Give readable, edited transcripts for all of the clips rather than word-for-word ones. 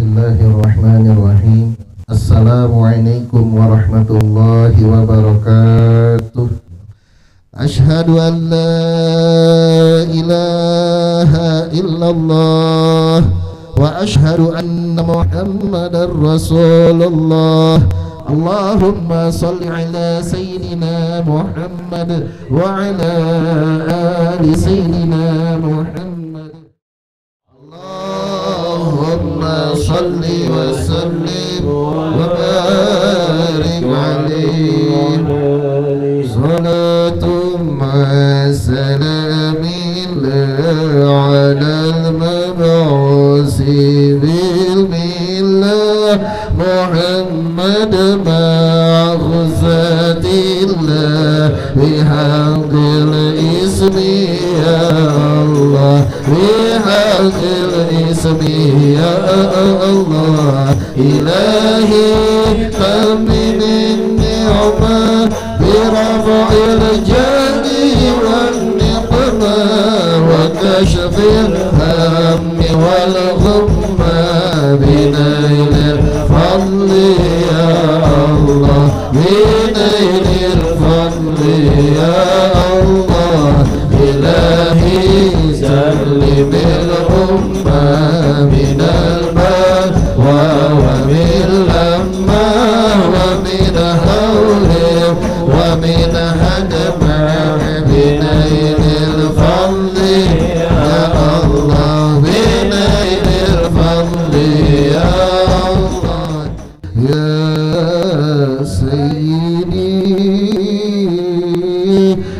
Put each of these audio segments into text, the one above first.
Bismillahirrahmanirrahim. Assalamualaikum warahmatullahi wabarakatuh. Ashhadu an la ilaha illallah wa ashhadu anna Muhammadar Rasulullah. Allahumma salli ala sayyidina Muhammad wa ala ali sayyidina Muhammad. Allahumma salli wa sallim wa barik alaihi. Salatum wa salamin ala al-mab'usi bil millah Muhammad ma'ghuzatillah bihaqil ismi ya Allah, bihaqil ismi ya Allah. Ilahi kami min ni'mah birafa'il jadi wal niqmah wa kashfil hammi wal ghumma binailil fadli ya Allah, binailil fadli ya Allah. Ilahi sallimil ummah minal balwa wa min lamma wa min hawli wa min hadma binailil fadli ya Allah, binailil fadli ya Allah. Ya Sayyidi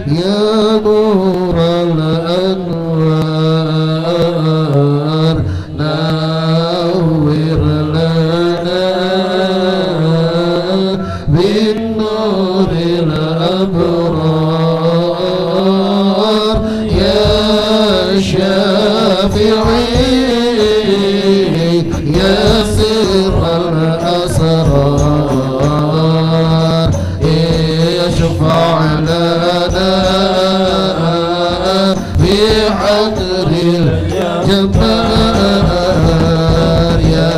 ya Nural Anwar nawwir lana bin nuril abrar ya Syafi'i ya sirral asrar ishfa' lana bi hadril jabbar ya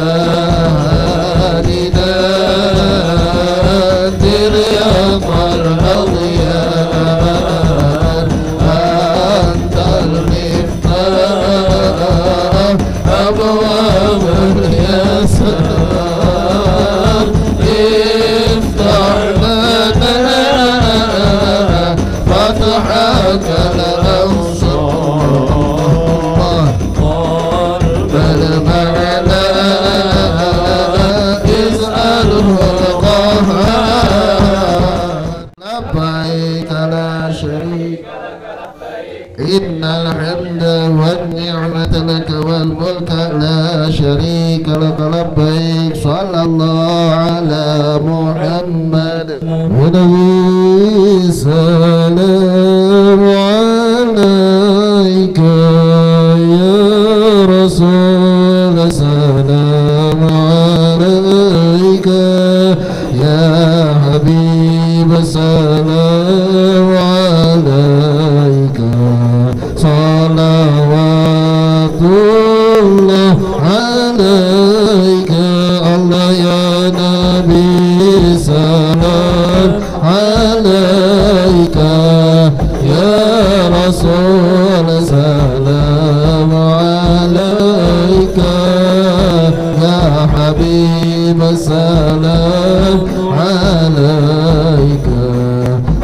hadidatir ya qaladiyar antal miftah abwabul yasar iftah lana fathaka al-awsar bal ma'na is'alhu al-qahar labbaika la sharika innal hamda wan ni'mata laka wal mulka la sharika laka labbaik. Sallallahu ala Muhammad wa nabi salam alaika ya Rasul salam alaika ya Habib salam alaika salawatullah alaika Allah ya Nabi salam alaika ya Rasul salam alaika ya Habib salam alaika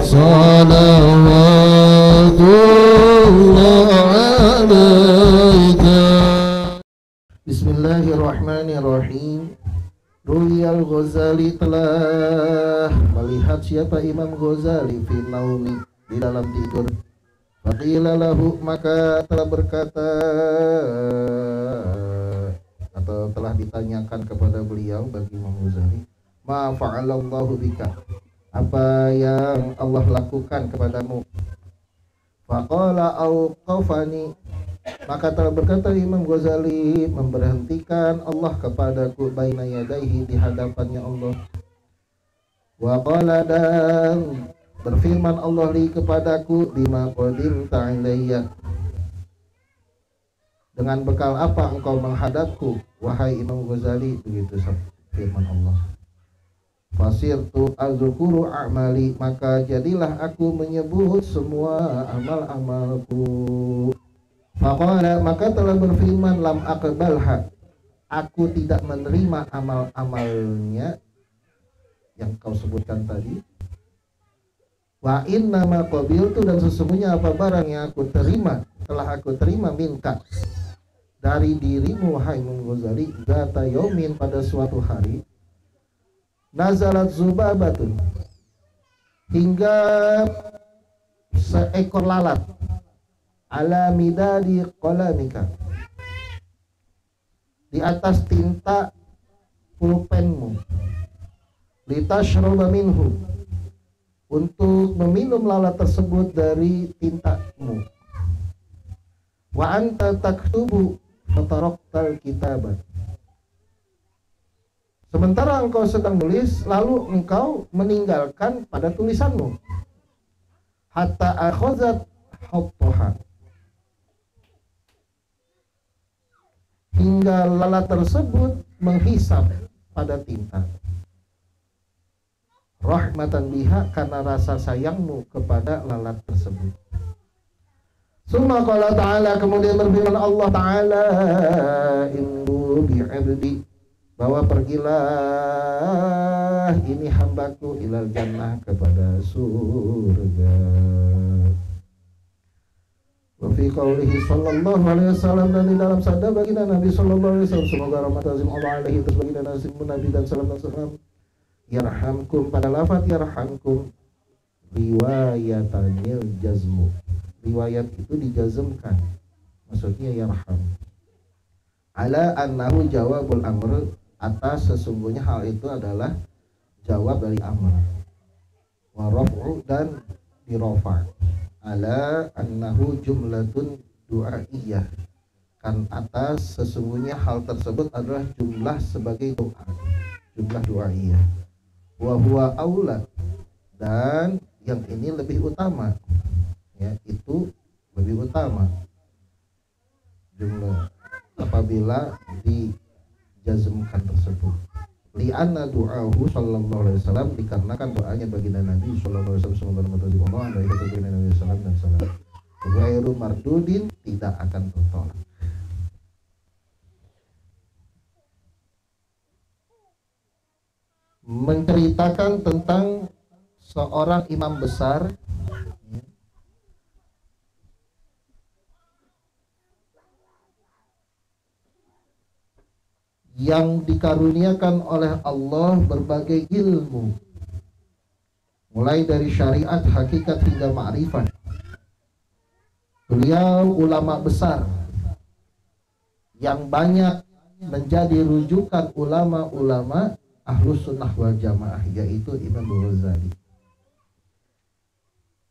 salawatullah alaika. Bismillahirrahmanirrahim. Ruwiyal Ghazali telah melihat siapa Imam Ghazali fi naumi, di dalam tidur. Faqila lahu, maka telah berkata atau telah ditanyakan kepada beliau bagi Imam Ghazali, ma fa'alallahu bika, apa yang Allah lakukan kepadamu? Faqala auqafani, maka telah berkata Imam Ghazali, memberhentikan Allah kepadaku baina yadaihi, di hadapannya Allah. Wa qala, dan berfirman Allah li kepadaku, bima qadimta ilayya, Dengan bekal apa engkau menghadapku wahai Imam Ghazali? Begitu firman Allah. Fasirtu azkuru a'mali, maka jadilah aku menyebut semua amal-amalku. Faqala, maka telah berfirman, lam aqbalha, aku tidak menerima amal-amalnya yang kau sebutkan tadi. Wa inna ma qabiltu, dan sesungguhnya apa barang yang aku terima, telah aku terima minka, dari dirimu wahai Imam Ghazali, zata yaumin, pada suatu hari, nazalat zubabatun, hingga seekor lalat, ala midadi qalamika, di atas tinta pulpenmu, litashroba minhu, untuk meminum lalat tersebut dari tintamu. Wa anta taktubu fataraqtal kitabat, sementara engkau sedang nulis lalu engkau meninggalkan pada tulisanmu. Hatta akhazat hattaha, hingga lalat tersebut menghisap pada tinta. Rahmatan biha, karena rasa sayangmu kepada lalat tersebut. Summa qala ta'ala, kemudian berfirman Allah Ta'ala, indu bi'abdi, bahwa pergilah ini hambaku ilal jannah, kepada surga. Wa fi qaulihi sallallahu alaihi wasallam, dan di dalam sabda baginda Nabi sallallahu alaihi wasallam, semoga rahmat azim Allah alaihi atas baginda Nabi dan salam dan salam, yarhamkum, pada lafaz yarhamkum riwayatanil jazmu, riwayat itu dijazmkan, maksudnya yarham, ala annahu jawabul amr, atas sesungguhnya hal itu adalah jawab dari amr, wa raf'u, dan dirofa, ala annahu jumlatun du'aiyah, kan atas sesungguhnya hal tersebut adalah jumlah sebagai doa, jumlah du'aiyah. Wa huwa aula, dan yang ini lebih utama, ya, itu lebih utama jumlah apabila dijazmkan tersebut. Li'anna du'ahu sallallahu alaihi wasallam, dikarenakan doanya baginda Nabi sallallahu alaihi wasallam, semoga rahmat Allah alaihi baginda Nabi sallallahu alaihi wasallam, ghairu mardudin, tidak akan tertolak. Menceritakan tentang seorang imam besar yang dikaruniakan oleh Allah berbagai ilmu, mulai dari syariat, hakikat, hingga ma'rifat. Beliau ulama besar yang banyak menjadi rujukan ulama-ulama Ahlus Sunnah wal Jamaah, yaitu Imam Ghazali.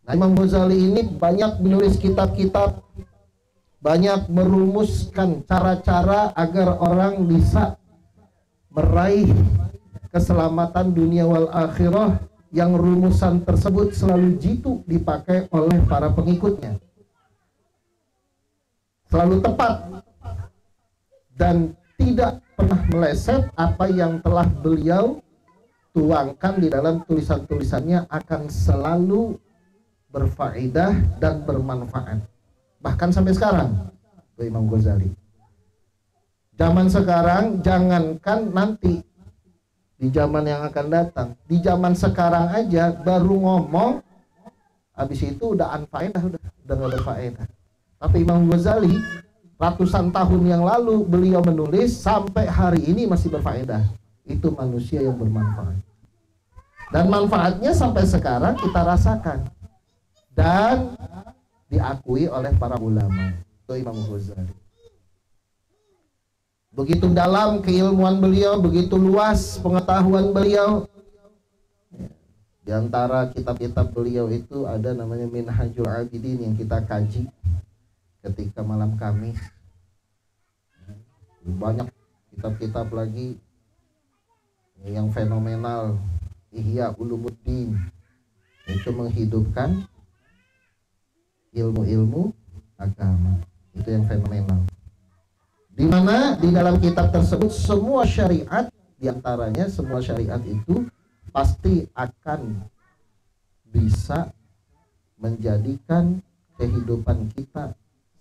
Nah, Imam Ghazali ini banyak menulis kitab-kitab, banyak merumuskan cara-cara agar orang bisa meraih keselamatan dunia wal akhirah, yang rumusan tersebut selalu jitu dipakai oleh para pengikutnya, selalu tepat dan tidak pernah meleset. Apa yang telah beliau tuangkan di dalam tulisan-tulisannya akan selalu berfaedah dan bermanfaat, bahkan sampai sekarang. Imam Ghazali zaman sekarang, jangankan nanti di zaman yang akan datang, di zaman sekarang aja baru ngomong, habis itu udah unfaedah, udah gak berfaedah. Tapi Imam Ghazali ratusan tahun yang lalu beliau menulis, sampai hari ini masih berfaedah. Itu manusia yang bermanfaat, dan manfaatnya sampai sekarang kita rasakan dan diakui oleh para ulama. Itu Imam Ghazali. Begitu dalam keilmuan beliau, begitu luas pengetahuan beliau. Di antara kitab-kitab beliau itu ada namanya Minhajul Abidin yang kita kaji ketika malam Kamis. Banyak kitab-kitab lagi yang fenomenal, Ihya Ulumuddin, itu menghidupkan ilmu-ilmu agama, itu yang fenomenal. Di mana di dalam kitab tersebut semua syariat, diantaranya semua syariat itu pasti akan bisa menjadikan kehidupan kita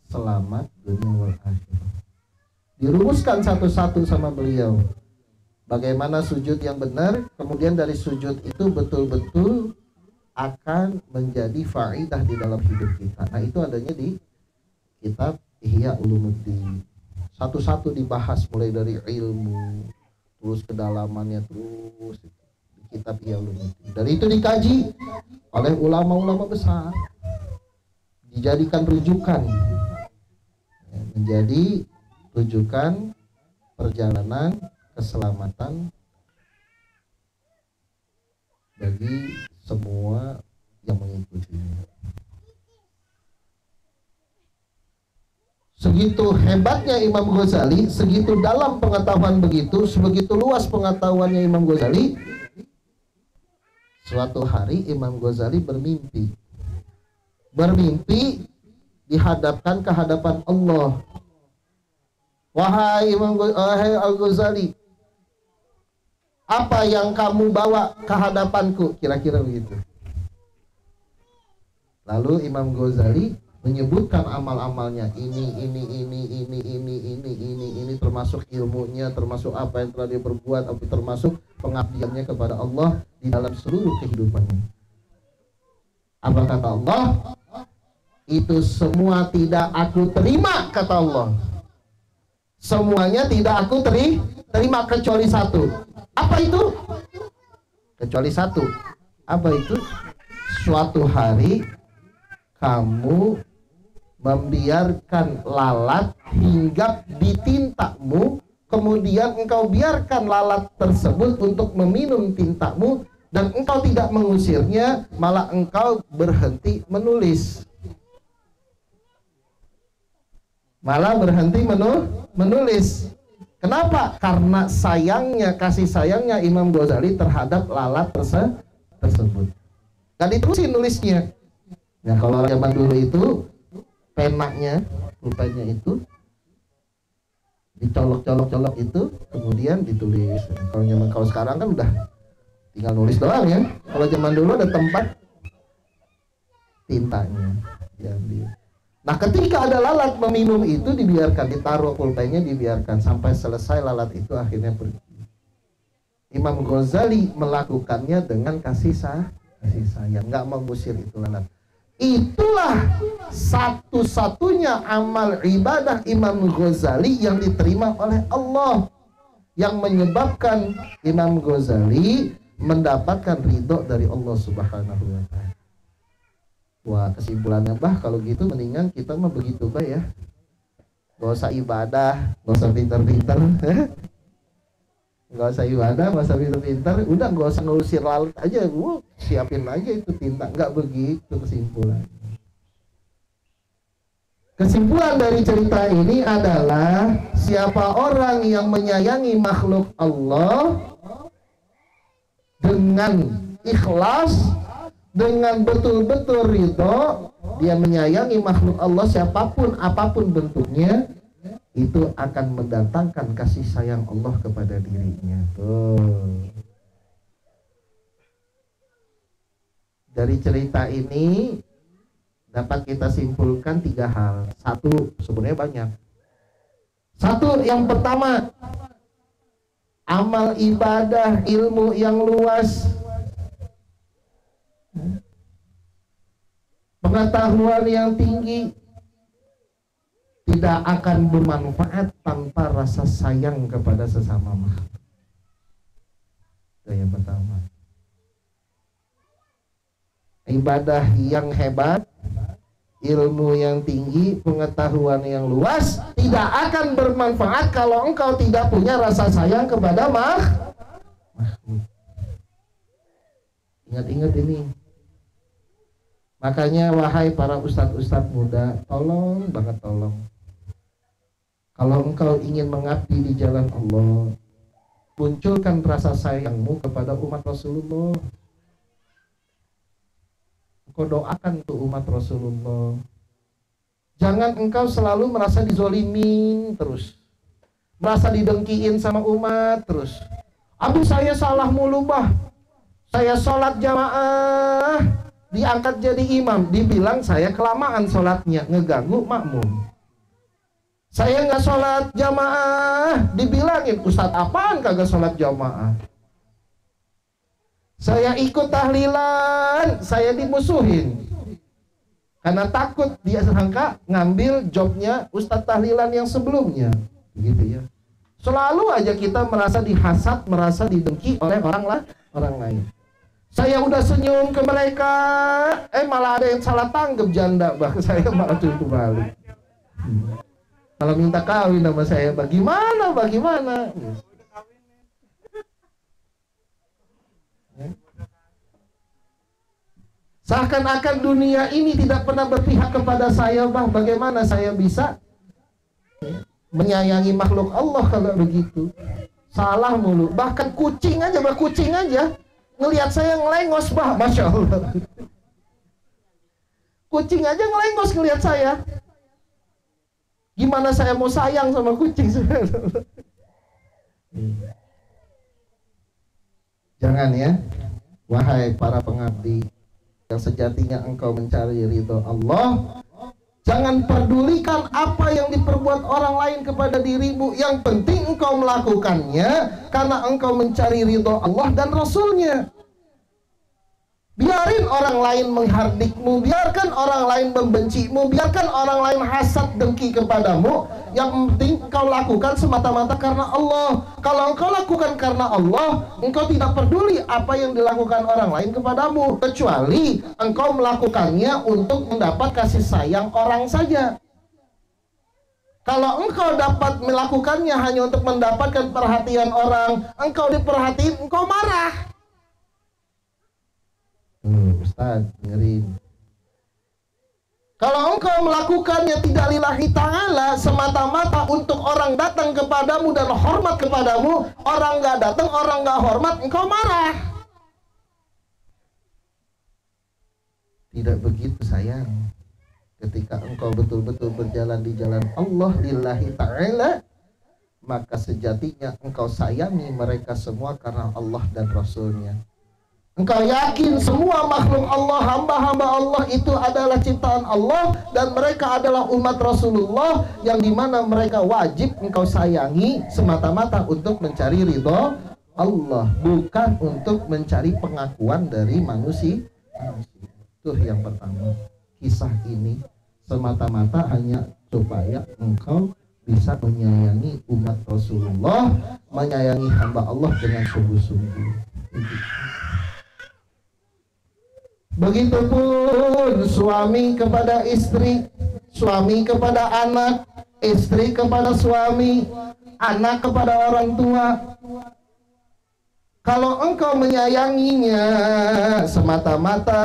selamat dunia wal akhirah. Dirumuskan satu-satu sama beliau. Bagaimana sujud yang benar, kemudian dari sujud itu betul-betul akan menjadi faidah di dalam hidup kita. Nah, itu adanya di kitab Ihya Ulumuddin. Satu-satu dibahas mulai dari ilmu, terus kedalamannya, terus di kitab Ihya Ulumuddin. Dan itu dikaji oleh ulama-ulama besar, dijadikan rujukan, menjadi rujukan perjalanan keselamatan bagi semua yang mengikutinya. Segitu hebatnya Imam Ghazali, segitu dalam pengetahuan begitu, sebegitu luas pengetahuannya Imam Ghazali. Suatu hari Imam Ghazali bermimpi dihadapkan ke hadapan Allah. Wahai Al-Ghazali, apa yang kamu bawa ke hadapanku? Kira-kira begitu. Lalu Imam Ghazali menyebutkan amal-amalnya, ini termasuk ilmunya, termasuk apa yang telah dia berbuat, termasuk pengabdiannya kepada Allah di dalam seluruh kehidupannya. Apa kata Allah? Itu semua tidak aku terima, kata Allah. Semuanya tidak aku terima kecuali satu. Apa itu? Kecuali satu. Apa itu? Suatu hari kamu membiarkan lalat hinggap di tintamu, kemudian engkau biarkan lalat tersebut untuk meminum tintamu, dan engkau tidak mengusirnya, malah engkau berhenti menulis. Menulis. Kenapa? Karena sayangnya, kasih sayangnya Imam Ghazali terhadap lalat tersebut. Dan diterusin nulisnya. Nah, kalau zaman dulu itu pulpennya itu dicolok-colok itu, kemudian ditulis. Kalau sekarang kan udah tinggal nulis doang ya. Kalau zaman dulu ada tempat tintanya diambil. Nah, ketika ada lalat meminum itu, dibiarkan, ditaruh pulpennya, dibiarkan sampai selesai lalat itu akhirnya pergi. Imam Ghazali melakukannya dengan kasih sayang, nggak mengusir itu lalat. Itulah satu-satunya amal ibadah Imam Ghazali yang diterima oleh Allah, yang menyebabkan Imam Ghazali mendapatkan ridho dari Allah Subhanahu wa Ta'ala. Wah, kesimpulannya kalau gitu mendingan kita mah begitu ya. Gak usah ibadah, gak usah pintar-pintar. Gak usah ibadah, gak usah pintar-pintar. Udah gak usah ngusir lalat aja, siapin aja itu tinta. Gak begitu kesimpulan. Kesimpulan dari cerita ini adalah siapa orang yang menyayangi makhluk Allah dengan ikhlas, dengan betul-betul ridho, dia menyayangi makhluk Allah siapapun apapun bentuknya, itu akan mendatangkan kasih sayang Allah kepada dirinya. Tuh. Dari cerita ini dapat kita simpulkan 3 hal. Satu, sebenarnya banyak. Satu, yang pertama, amal ibadah, ilmu yang luas, pengetahuan yang tinggi tidak akan bermanfaat tanpa rasa sayang kepada sesama makhluk. Itu yang pertama. Ibadah yang hebat, ilmu yang tinggi, pengetahuan yang luas tidak akan bermanfaat kalau engkau tidak punya rasa sayang kepada makhluk. Ingat-ingat ini. Makanya wahai para ustadz-ustadz muda, tolong banget tolong. Kalau engkau ingin mengabdi di jalan Allah, munculkan rasa sayangmu kepada umat Rasulullah. Engkau doakan tuh umat Rasulullah. Jangan engkau selalu merasa dizolimin terus. merasa didengkiin sama umat terus. Aduh saya salah mulu bah, saya sholat jamaah diangkat jadi imam, dibilang saya kelamaan sholatnya, ngeganggu makmum. Saya nggak sholat jamaah, dibilangin ustadz apaan kagak sholat jamaah. Saya ikut tahlilan, saya dimusuhin karena takut dia sangka ngambil jobnya ustadz tahlilan yang sebelumnya, gitu ya. Selalu aja kita merasa dihasad, merasa didengki oleh orang lain. Saya udah senyum ke mereka, malah ada yang salah tanggap janda, bahkan saya malah tutup balik. Kalau minta kawin sama saya, bagaimana? Seakan-akan dunia ini tidak pernah berpihak kepada saya, bang. Bagaimana saya bisa menyayangi makhluk Allah kalau begitu? Salah mulu. Bahkan kucing aja ngelihat saya ngelengos, bah, masya Allah. Kucing aja ngelengos ngelihat saya. Gimana saya mau sayang sama kucing? Jangan ya, wahai para pengabdi, yang sejatinya engkau mencari ridho Allah. Jangan pedulikan apa yang diperbuat orang lain kepada dirimu. Yang penting engkau melakukannya karena engkau mencari ridho Allah dan Rasulnya. Biarin orang lain menghardikmu, biarkan orang lain membencimu, biarkan orang lain hasad dengki kepadamu. Yang penting engkau lakukan semata-mata karena Allah. Kalau engkau lakukan karena Allah, engkau tidak peduli apa yang dilakukan orang lain kepadamu, kecuali engkau melakukannya untuk mendapat kasih sayang orang saja. Kalau engkau dapat melakukannya hanya untuk mendapatkan perhatian orang, engkau diperhatiin, engkau marah. Ustaz, dengerin. Kalau engkau melakukannya tidak lillahi ta'ala, semata-mata untuk orang datang kepadamu dan hormat kepadamu, orang gak datang, orang gak hormat, engkau marah. Tidak begitu sayang. Ketika engkau betul-betul berjalan di jalan Allah lillahi ta'ala, maka sejatinya engkau sayangi mereka semua karena Allah dan Rasulnya. Engkau yakin semua makhluk Allah, hamba-hamba Allah itu adalah ciptaan Allah dan mereka adalah umat Rasulullah, yang dimana mereka wajib engkau sayangi semata-mata untuk mencari ridho Allah, bukan untuk mencari pengakuan dari manusia. Itu yang pertama. Kisah ini semata-mata hanya supaya engkau bisa menyayangi umat Rasulullah, menyayangi hamba Allah dengan sungguh-sungguh. Begitupun suami kepada istri, suami kepada anak, istri kepada suami, anak kepada orang tua. Kalau engkau menyayanginya semata-mata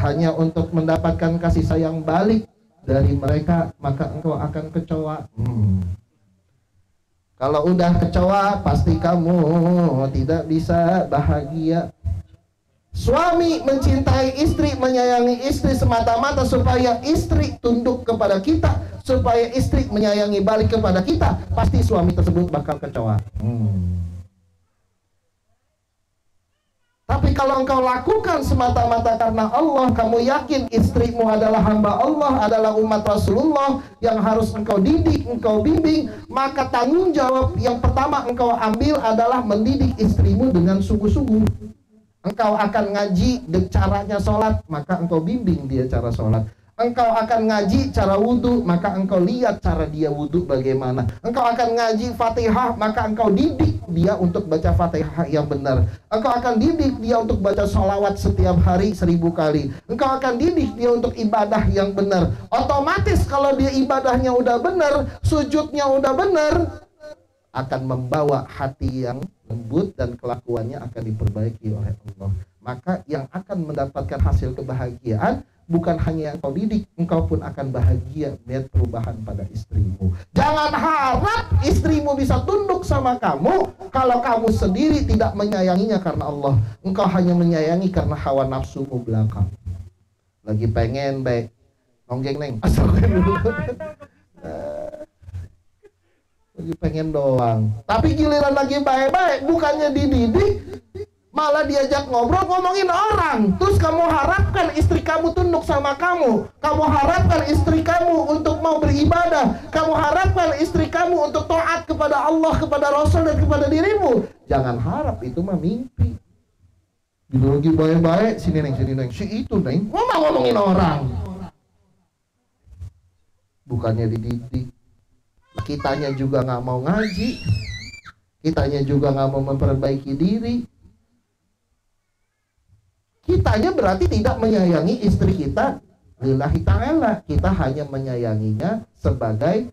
hanya untuk mendapatkan kasih sayang balik dari mereka, maka engkau akan kecewa. Kalau udah kecewa, pasti kamu tidak bisa bahagia. Suami mencintai istri, menyayangi istri semata-mata supaya istri tunduk kepada kita, supaya istri menyayangi balik kepada kita, pasti suami tersebut bakal kecewa. Tapi kalau engkau lakukan semata-mata karena Allah, kamu yakin istrimu adalah hamba Allah, adalah umat Rasulullah yang harus engkau didik, engkau bimbing, maka tanggung jawab yang pertama engkau ambil adalah mendidik istrimu dengan sungguh-sungguh. Engkau akan ngaji caranya sholat, maka engkau bimbing dia cara sholat. Engkau akan ngaji cara wudhu, maka engkau lihat cara dia wudhu bagaimana. Engkau akan ngaji Fatihah, maka engkau didik dia untuk baca Fatihah yang benar. Engkau akan didik dia untuk baca sholawat setiap hari 1000 kali. Engkau akan didik dia untuk ibadah yang benar. Otomatis kalau dia ibadahnya udah benar, sujudnya udah benar, akan membawa hati yang lembut dan kelakuannya akan diperbaiki oleh Allah. Maka yang akan mendapatkan hasil kebahagiaan bukan hanya yang kau didik, engkau pun akan bahagia melihat perubahan pada istrimu. Jangan harap istrimu bisa tunduk sama kamu kalau kamu sendiri tidak menyayanginya karena Allah. Engkau hanya menyayangi karena hawa nafsumu belaka. Lagi pengen baik nonggeng neng. lagi pengen doang. Tapi giliran lagi baik-baik, bukannya dididik, malah diajak ngobrol ngomongin orang. Terus kamu harapkan istri kamu tunduk sama kamu. Kamu harapkan istri kamu untuk mau beribadah. Kamu harapkan istri kamu untuk taat kepada Allah, kepada Rasul, dan kepada dirimu. Jangan harap, itu mah mimpi. Gitu lagi baik-baik, sini neng, si itu neng, ngomongin orang. Bukannya dididik. Kitanya juga nggak mau ngaji, kitanya juga nggak mau memperbaiki diri. Kitanya berarti tidak menyayangi istri kita lillahi ta'ala. Kita hanya menyayanginya sebagai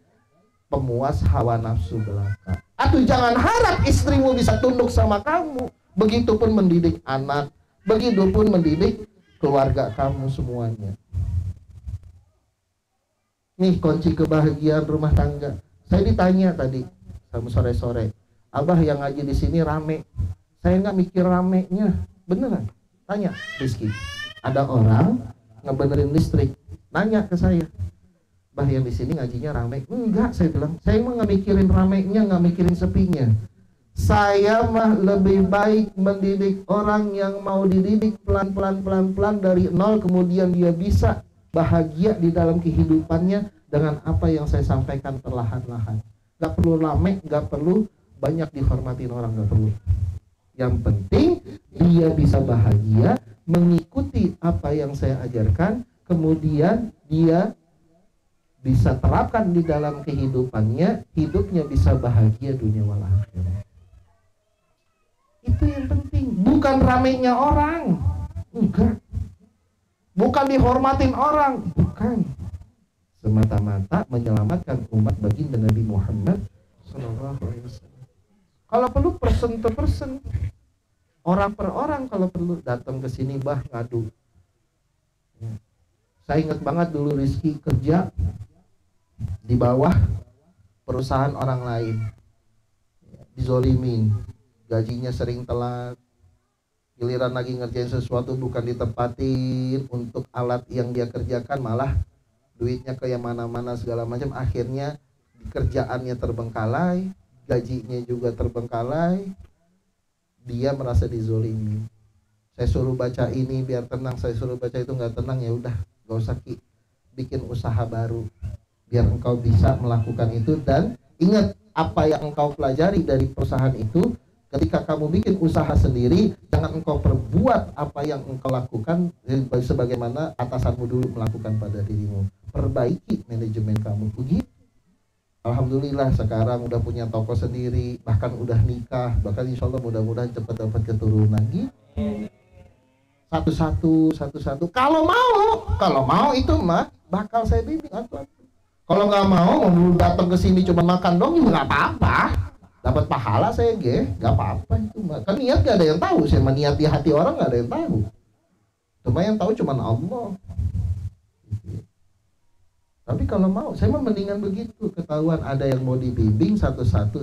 pemuas hawa nafsu belaka. Atau jangan harap istrimu bisa tunduk sama kamu. Begitupun mendidik anak, begitupun mendidik keluarga kamu semuanya. Nih kunci kebahagiaan rumah tangga. Saya ditanya tadi sama sore-sore, Abah yang ngaji di sini rame. Saya nggak mikir ramenya, beneran. Tanya Rizky, ada orang ngebenerin listrik, nanya ke saya, Bah yang di sini ngajinya rame? Enggak, saya bilang, saya mah nggak mikirin ramenya, nggak mikirin sepinya. Saya mah lebih baik mendidik orang yang mau dididik pelan-pelan dari nol, kemudian dia bisa bahagia di dalam kehidupannya dengan apa yang saya sampaikan perlahan-lahan. Gak perlu rame, gak perlu banyak dihormatin orang, gak perlu. Yang penting dia bisa bahagia mengikuti apa yang saya ajarkan, kemudian dia bisa terapkan di dalam kehidupannya, hidupnya bisa bahagia dunia wal akhirat. Itu yang penting, bukan ramenya orang, enggak. Bukan dihormatin orang, bukan. Semata-mata menyelamatkan umat baginda Nabi Muhammad SAW. Kalau perlu person to person, orang per orang, kalau perlu datang ke sini Bah ngadu. Saya ingat banget dulu Rizky kerja di bawah perusahaan orang lain, dizolimin, gajinya sering telat, giliran lagi ngerjain sesuatu bukan ditempatin untuk alat yang dia kerjakan, malah duitnya ke yang mana-mana segala macam. Akhirnya kerjaannya terbengkalai, gajinya juga terbengkalai, dia merasa dizolimi. Saya suruh baca ini biar tenang, saya suruh baca itu nggak tenang, ya udah nggak usah bikin usaha baru biar engkau bisa melakukan itu. Dan ingat apa yang engkau pelajari dari perusahaan itu. Ketika kamu bikin usaha sendiri, jangan engkau perbuat apa yang engkau lakukan sebagaimana atasanmu dulu melakukan pada dirimu. Perbaiki manajemen kamu. Begitu. Alhamdulillah sekarang udah punya toko sendiri, bahkan udah nikah, bahkan insya Allah mudah-mudahan cepat dapat keturunan lagi. Satu-satu. Kalau mau itu mah bakal saya bimbing. Kalau nggak mau datang ke sini cuma makan dong, juga nggak apa-apa. Dapat pahala saya nggak apa-apa itu mah. Kan niat gak ada yang tahu, saya niat di hati orang gak ada yang tahu. Cuma yang tahu cuma Allah. Tapi kalau mau, saya mah mendingan begitu, ketahuan ada yang mau dibimbing satu-satu,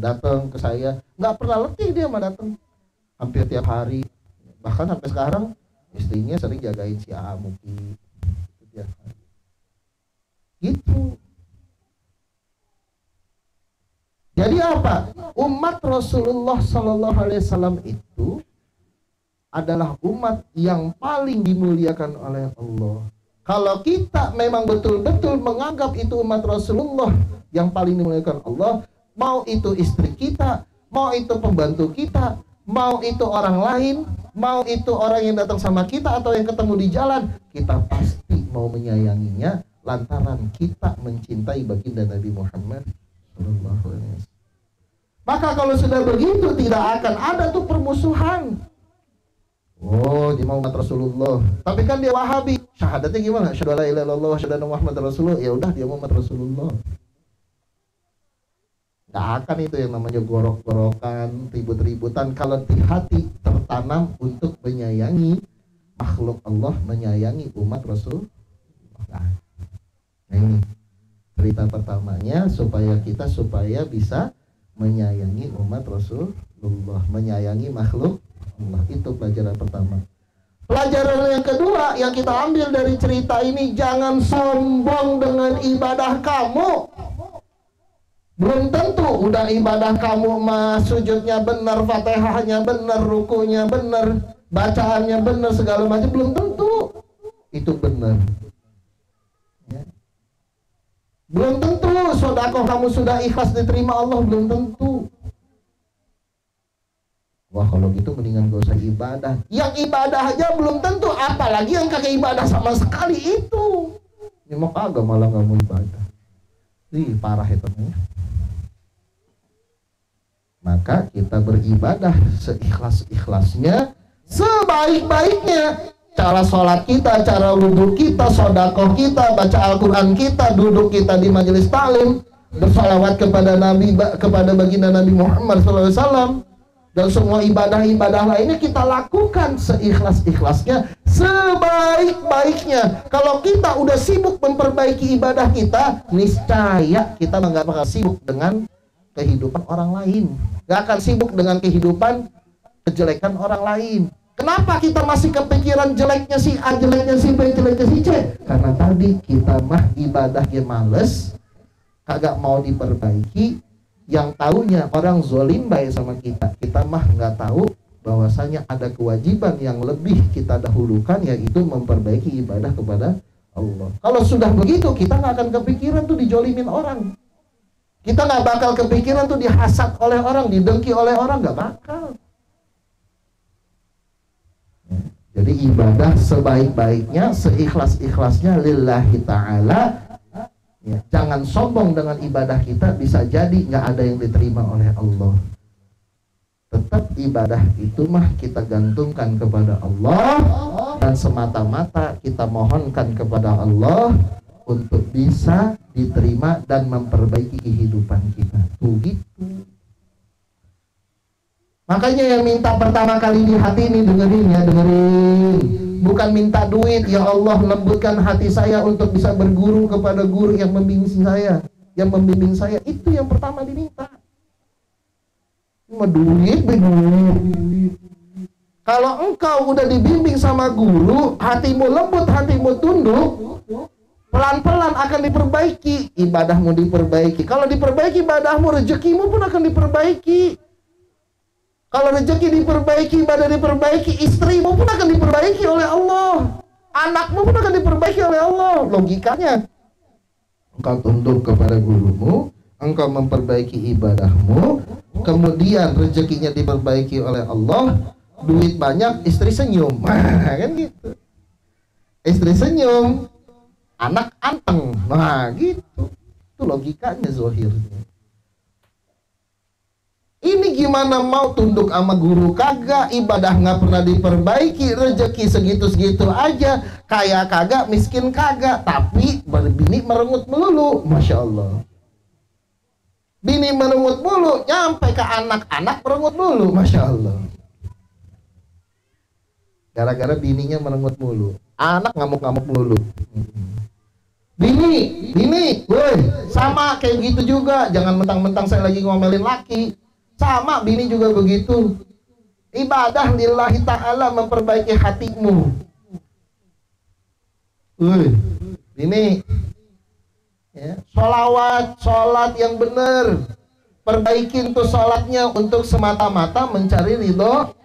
datang ke saya, nggak pernah letih dia mah datang, hampir tiap hari, bahkan sampai sekarang istrinya sering jagain si Amuki, gitu. Jadi apa? Umat Rasulullah Sallallahu Alaihi Wasallam itu adalah umat yang paling dimuliakan oleh Allah. Kalau kita memang betul-betul menganggap itu umat Rasulullah yang paling dimuliakan Allah, mau itu istri kita, mau itu pembantu kita, mau itu orang lain, mau itu orang yang datang sama kita atau yang ketemu di jalan, kita pasti mau menyayanginya lantaran kita mencintai baginda Nabi Muhammad Sallallahu Alaihi Wasallam. Maka kalau sudah begitu tidak akan ada tuh permusuhan. Oh, dia mau umat Rasulullah. Tapi kan dia Wahabi. Syahadatnya gimana? Asyhadu alla ilaha illallah wa asyhadu anna Muhammadar Rasulullah. Ya udah dia mau umat Rasulullah. Gak akan itu yang namanya gorok-gorokan, ribut-ributan. Kalau di hati tertanam untuk menyayangi makhluk Allah, menyayangi umat Rasul. Nah ini cerita pertamanya supaya bisa menyayangi umat Rasulullah, menyayangi makhluk Allah. Itu pelajaran pertama. Pelajaran yang kedua yang kita ambil dari cerita ini, jangan sombong dengan ibadah kamu. Belum tentu udah ibadah kamu mah sujudnya benar, Fatihahnya benar, rukunya benar, bacaannya benar, segala macam, belum tentu itu benar. Ya. Belum tentu sedekah kamu sudah ikhlas diterima Allah, belum tentu. Wah, kalau gitu mendingan gak usah ibadah. Yang ibadah aja belum tentu, apalagi yang kagak ibadah sama sekali itu. Ini mau kagak malah gak mau ibadah. Ih, parah itu namanya. Maka kita beribadah seikhlas-ikhlasnya, sebaik-baiknya. Cara sholat kita, cara wudhu kita, sodakoh kita, baca Al-Quran kita, duduk kita di majelis taklim, bersalawat kepada Nabi, kepada baginda Nabi Muhammad SAW, dan semua ibadah-ibadah lainnya kita lakukan seikhlas-ikhlasnya, sebaik-baiknya. Kalau kita udah sibuk memperbaiki ibadah kita, niscaya kita nggak bakal sibuk dengan kehidupan orang lain, nggak akan sibuk dengan kehidupan kejelekan orang lain. Kenapa kita masih kepikiran jeleknya si A, jeleknya si B, jeleknya si C? Karena tadi kita mah ibadahnya males, kagak mau diperbaiki. Yang taunya orang zolim baik sama kita, kita mah nggak tahu bahwasanya ada kewajiban yang lebih kita dahulukan, yaitu memperbaiki ibadah kepada Allah. Kalau sudah begitu, kita nggak akan kepikiran tuh dijolimin orang. Kita nggak bakal kepikiran tuh dihasad oleh orang, didengki oleh orang, nggak bakal. Jadi ibadah sebaik-baiknya, seikhlas-ikhlasnya lillahi ta'ala. Ya, jangan sombong dengan ibadah kita, bisa jadi nggak ada yang diterima oleh Allah. Tetap ibadah itu mah kita gantungkan kepada Allah, dan semata-mata kita mohonkan kepada Allah untuk bisa diterima dan memperbaiki kehidupan kita. Tuh gitu. Makanya yang minta pertama kali di hati ini, dengerin ya, dengerin. Bukan minta duit, ya Allah lembutkan hati saya untuk bisa berguru kepada guru yang membimbing saya. Itu yang pertama diminta. Cuma duit. Kalau engkau udah dibimbing sama guru, hatimu lembut, hatimu tunduk, pelan-pelan akan diperbaiki, ibadahmu diperbaiki. Kalau diperbaiki ibadahmu, rezekimu pun akan diperbaiki. Kalau rezeki diperbaiki, ibadah diperbaiki, istrimu pun akan diperbaiki oleh Allah. Anakmu pun akan diperbaiki oleh Allah. Logikanya, engkau tunduk kepada gurumu, engkau memperbaiki ibadahmu, kemudian rezekinya diperbaiki oleh Allah, duit banyak, istri senyum. Kan gitu. Istri senyum, anak anteng. Nah gitu. Itu logikanya zahirnya. Ini gimana mau tunduk sama guru kagak, ibadah nggak pernah diperbaiki, rezeki segitu-segitu aja, kaya kagak, miskin kagak, tapi berbini merengut melulu, Masya Allah. Bini merengut mulu, nyampe ke anak-anak merengut mulu, Masya Allah. Gara-gara bininya merengut mulu, anak ngamuk-ngamuk mulu. Bini, woi, sama kayak gitu juga, jangan mentang-mentang saya lagi ngomelin laki. Sama bini juga begitu. Ibadah lillahi ta'ala, memperbaiki hatimu. Bini ya, sholat yang benar. Perbaikin tuh sholatnya untuk semata-mata mencari ridho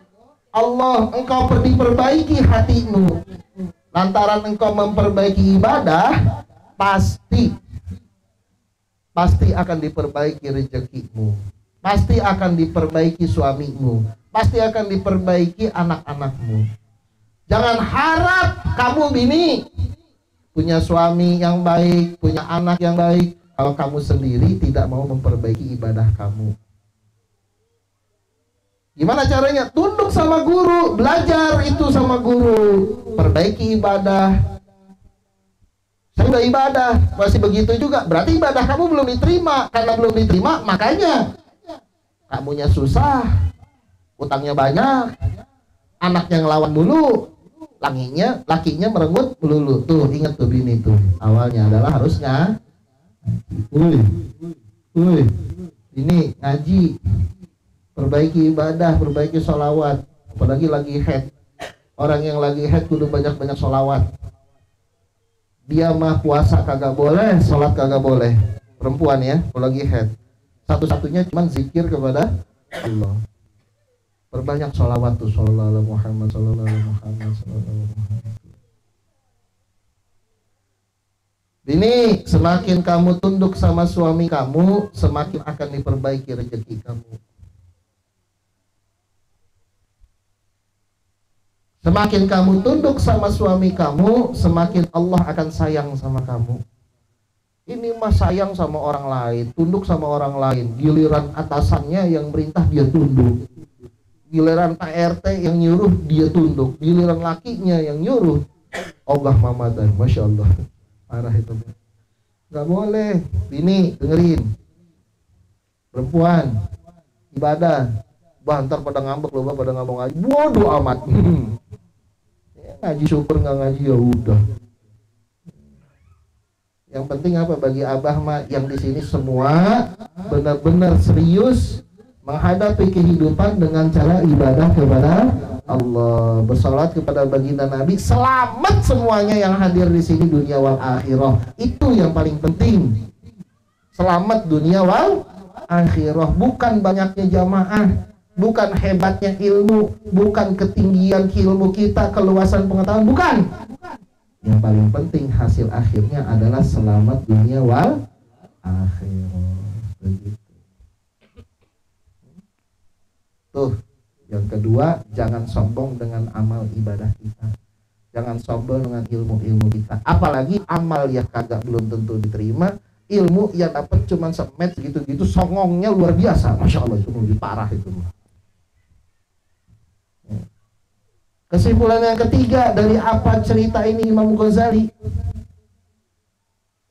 Allah. Engkau diperbaiki hatimu. Lantaran engkau memperbaiki ibadah, pasti akan diperbaiki rezekimu. Pasti akan diperbaiki suamimu, pasti akan diperbaiki anak-anakmu. Jangan harap kamu bini punya suami yang baik, punya anak yang baik, kalau kamu sendiri tidak mau memperbaiki ibadah kamu. Gimana caranya? Tunduk sama guru, belajar itu sama guru, perbaiki ibadah. Saya udah ibadah, masih begitu juga, berarti ibadah kamu belum diterima. Karena belum diterima, makanya kamunya susah, utangnya banyak, anaknya ngelawan mulu, lakinya merengut melulu. Tuh ingat tuh bini tuh, awalnya adalah harusnya ini ngaji, perbaiki ibadah, perbaiki sholawat. Apalagi lagi head, orang yang lagi head kudu banyak-banyak sholawat. Dia mah puasa kagak boleh, sholat kagak boleh, perempuan ya, kalau lagi head. Satu-satunya cuma zikir kepada Allah. Perbanyak sholawat tuh, sallallahu Muhammad, sallallahu Muhammad, sallallahu Muhammad. Ini semakin kamu tunduk sama suami kamu, semakin akan diperbaiki rezeki kamu. Semakin kamu tunduk sama suami kamu, semakin Allah akan sayang sama kamu. Ini mah sayang sama orang lain, tunduk sama orang lain. Giliran atasannya yang merintah dia tunduk. Giliran Pak RT yang nyuruh dia tunduk. Giliran lakinya yang nyuruh, ogah mamadan, Masya Allah. Parah itu. Gak boleh. Bini dengerin, perempuan ibadah, ntar pada ngambek loh, pada ngomong aja bodoh amat. Ya, ngaji syukur, nggak ngaji ya udah. Yang penting apa bagi abah mah, yang di sini semua benar-benar serius menghadapi kehidupan dengan cara ibadah kepada Allah, bersalat kepada baginda Nabi. Selamat semuanya yang hadir di sini, dunia wal akhirah. Itu yang paling penting. Selamat dunia wal akhirah. Bukan banyaknya jamaah, bukan hebatnya ilmu, bukan ketinggian ilmu kita, keluasan pengetahuan, bukan. Yang paling penting hasil akhirnya adalah selamat dunia wal akhirah. Begitu. Tuh, yang kedua, jangan sombong dengan amal ibadah kita. Jangan sombong dengan ilmu-ilmu kita. Apalagi amal yang kagak belum tentu diterima, ilmu yang dapat cuman semet gitu-gitu, songongnya luar biasa. Masya Allah, itu lebih parah itu. Kesimpulan yang ketiga dari apa cerita ini Imam Ghazali,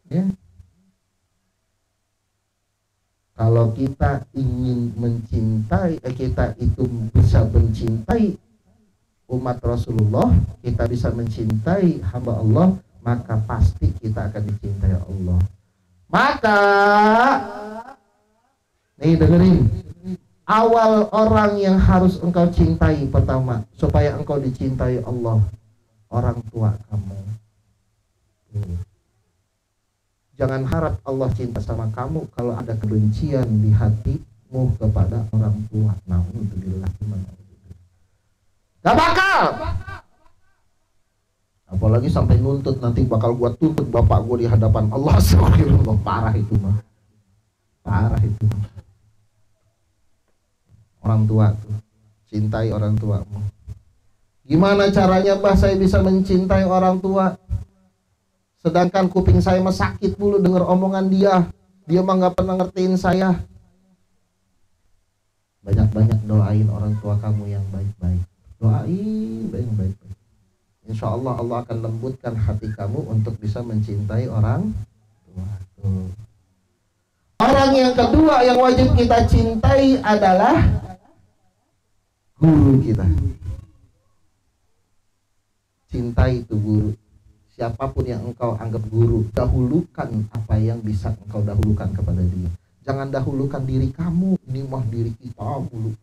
ya, kalau kita ingin mencintai, kita itu bisa mencintai umat Rasulullah, kita bisa mencintai hamba Allah, maka pasti kita akan dicintai Allah. Maka nih dengerin, awal orang yang harus engkau cintai pertama supaya engkau dicintai Allah, orang tua kamu. Jangan harap Allah cinta sama kamu kalau ada kebencian di hatimu kepada orang tua. Na'udzubillah. Gak bakal. Apalagi sampai nuntut, nanti bakal gua tuntut bapak gua di hadapan Allah. Astagfirullah. Parah itu mah. Parah itu. Orang tua tuh, cintai orang tuamu. Gimana caranya Bah saya bisa mencintai orang tua? Sedangkan kuping saya mah sakit mulu dengar omongan dia. Dia mah gak pernah ngertiin saya. Banyak-banyak doain orang tua kamu yang baik-baik. Doain yang baik-baik. Insya Allah Allah akan lembutkan hati kamu untuk bisa mencintai orang tua. Orang yang kedua yang wajib kita cintai adalah guru kita. Cintai itu guru. Siapapun yang engkau anggap guru, dahulukan apa yang bisa engkau dahulukan kepada dia. Jangan dahulukan diri kamu, ini mah diri kita dulu.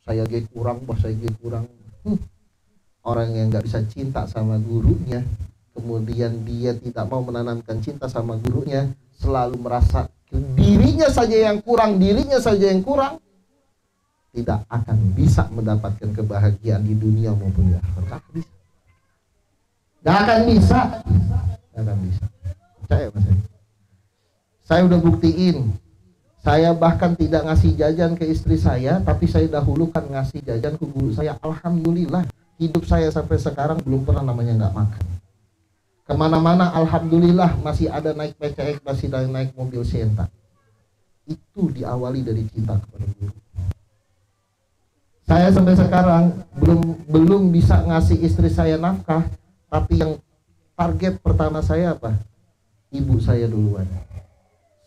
Saya ge kurang, bah saya ge kurang. Orang yang gak bisa cinta sama gurunya, kemudian dia tidak mau menanamkan cinta sama gurunya, selalu merasa dirinya saja yang kurang, tidak akan bisa mendapatkan kebahagiaan di dunia maupun di akhirat. Gak akan bisa. Percaya Mas. Saya udah buktiin. Saya bahkan tidak ngasih jajan ke istri saya, tapi saya dahulukan ngasih jajan ke guru saya. Alhamdulillah, hidup saya sampai sekarang belum pernah namanya nggak makan. Kemana-mana alhamdulillah masih ada naik PCX, masih ada naik mobil Sienta. Itu diawali dari cinta kepada guru. Saya sampai sekarang belum bisa ngasih istri saya nafkah. Tapi yang target pertama saya apa? Ibu saya duluan.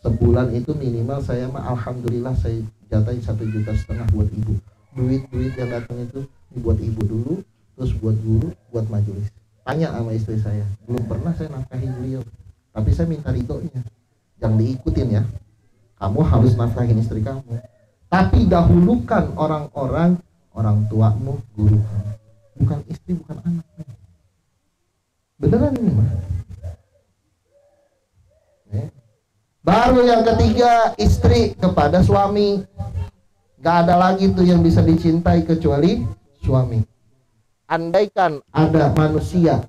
Sebulan itu minimal saya mah alhamdulillah saya jatahin 1,5 juta buat ibu. Duit yang datang itu dibuat ibu dulu, terus buat guru, buat majelis. Tanya sama istri saya, belum pernah saya nafkahi beliau. Tapi saya minta ridhonya. Jangan diikutin ya. Kamu harus nafkahin istri kamu. Tapi dahulukan orang tuamu, guru kamu. Bukan istri, bukan anak. Beneran ini mah. Baru yang ketiga, istri kepada suami. Gak ada lagi tuh yang bisa dicintai kecuali suami. Andaikan ada manusia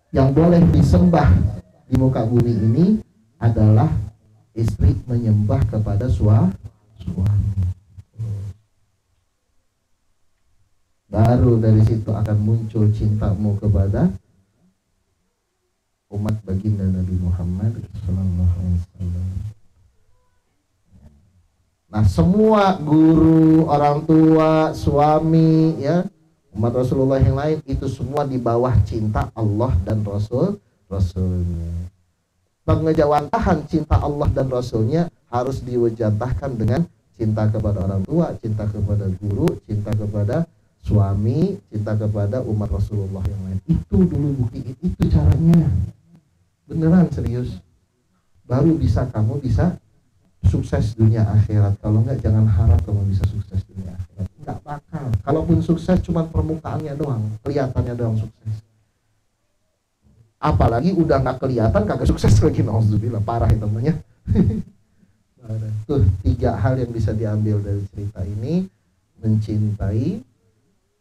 yang boleh disembah di muka bumi ini, adalah istri menyembah kepada suami. Baru dari situ akan muncul cintamu kepada umat baginda Nabi Muhammad SAW. Nah, semua guru, orang tua, suami, ya, umat Rasulullah yang lain itu semua di bawah cinta Allah dan Rasulnya. Pengejawantahan cinta Allah dan Rasulnya harus diwujudkan dengan cinta kepada orang tua, cinta kepada guru, cinta kepada suami, cinta kepada umat Rasulullah yang lain. Itu dulu buktiin, itu caranya. Beneran serius. Baru bisa kamu bisa sukses dunia akhirat. Kalau enggak, jangan harap kamu bisa sukses dunia akhirat. Enggak bakal. Kalaupun sukses cuma permukaannya doang, kelihatannya doang sukses. Apalagi udah nggak kelihatan kagak sukses lagi, nauzubillah, parah itu namanya. Tuh 3 hal yang bisa diambil dari cerita ini: mencintai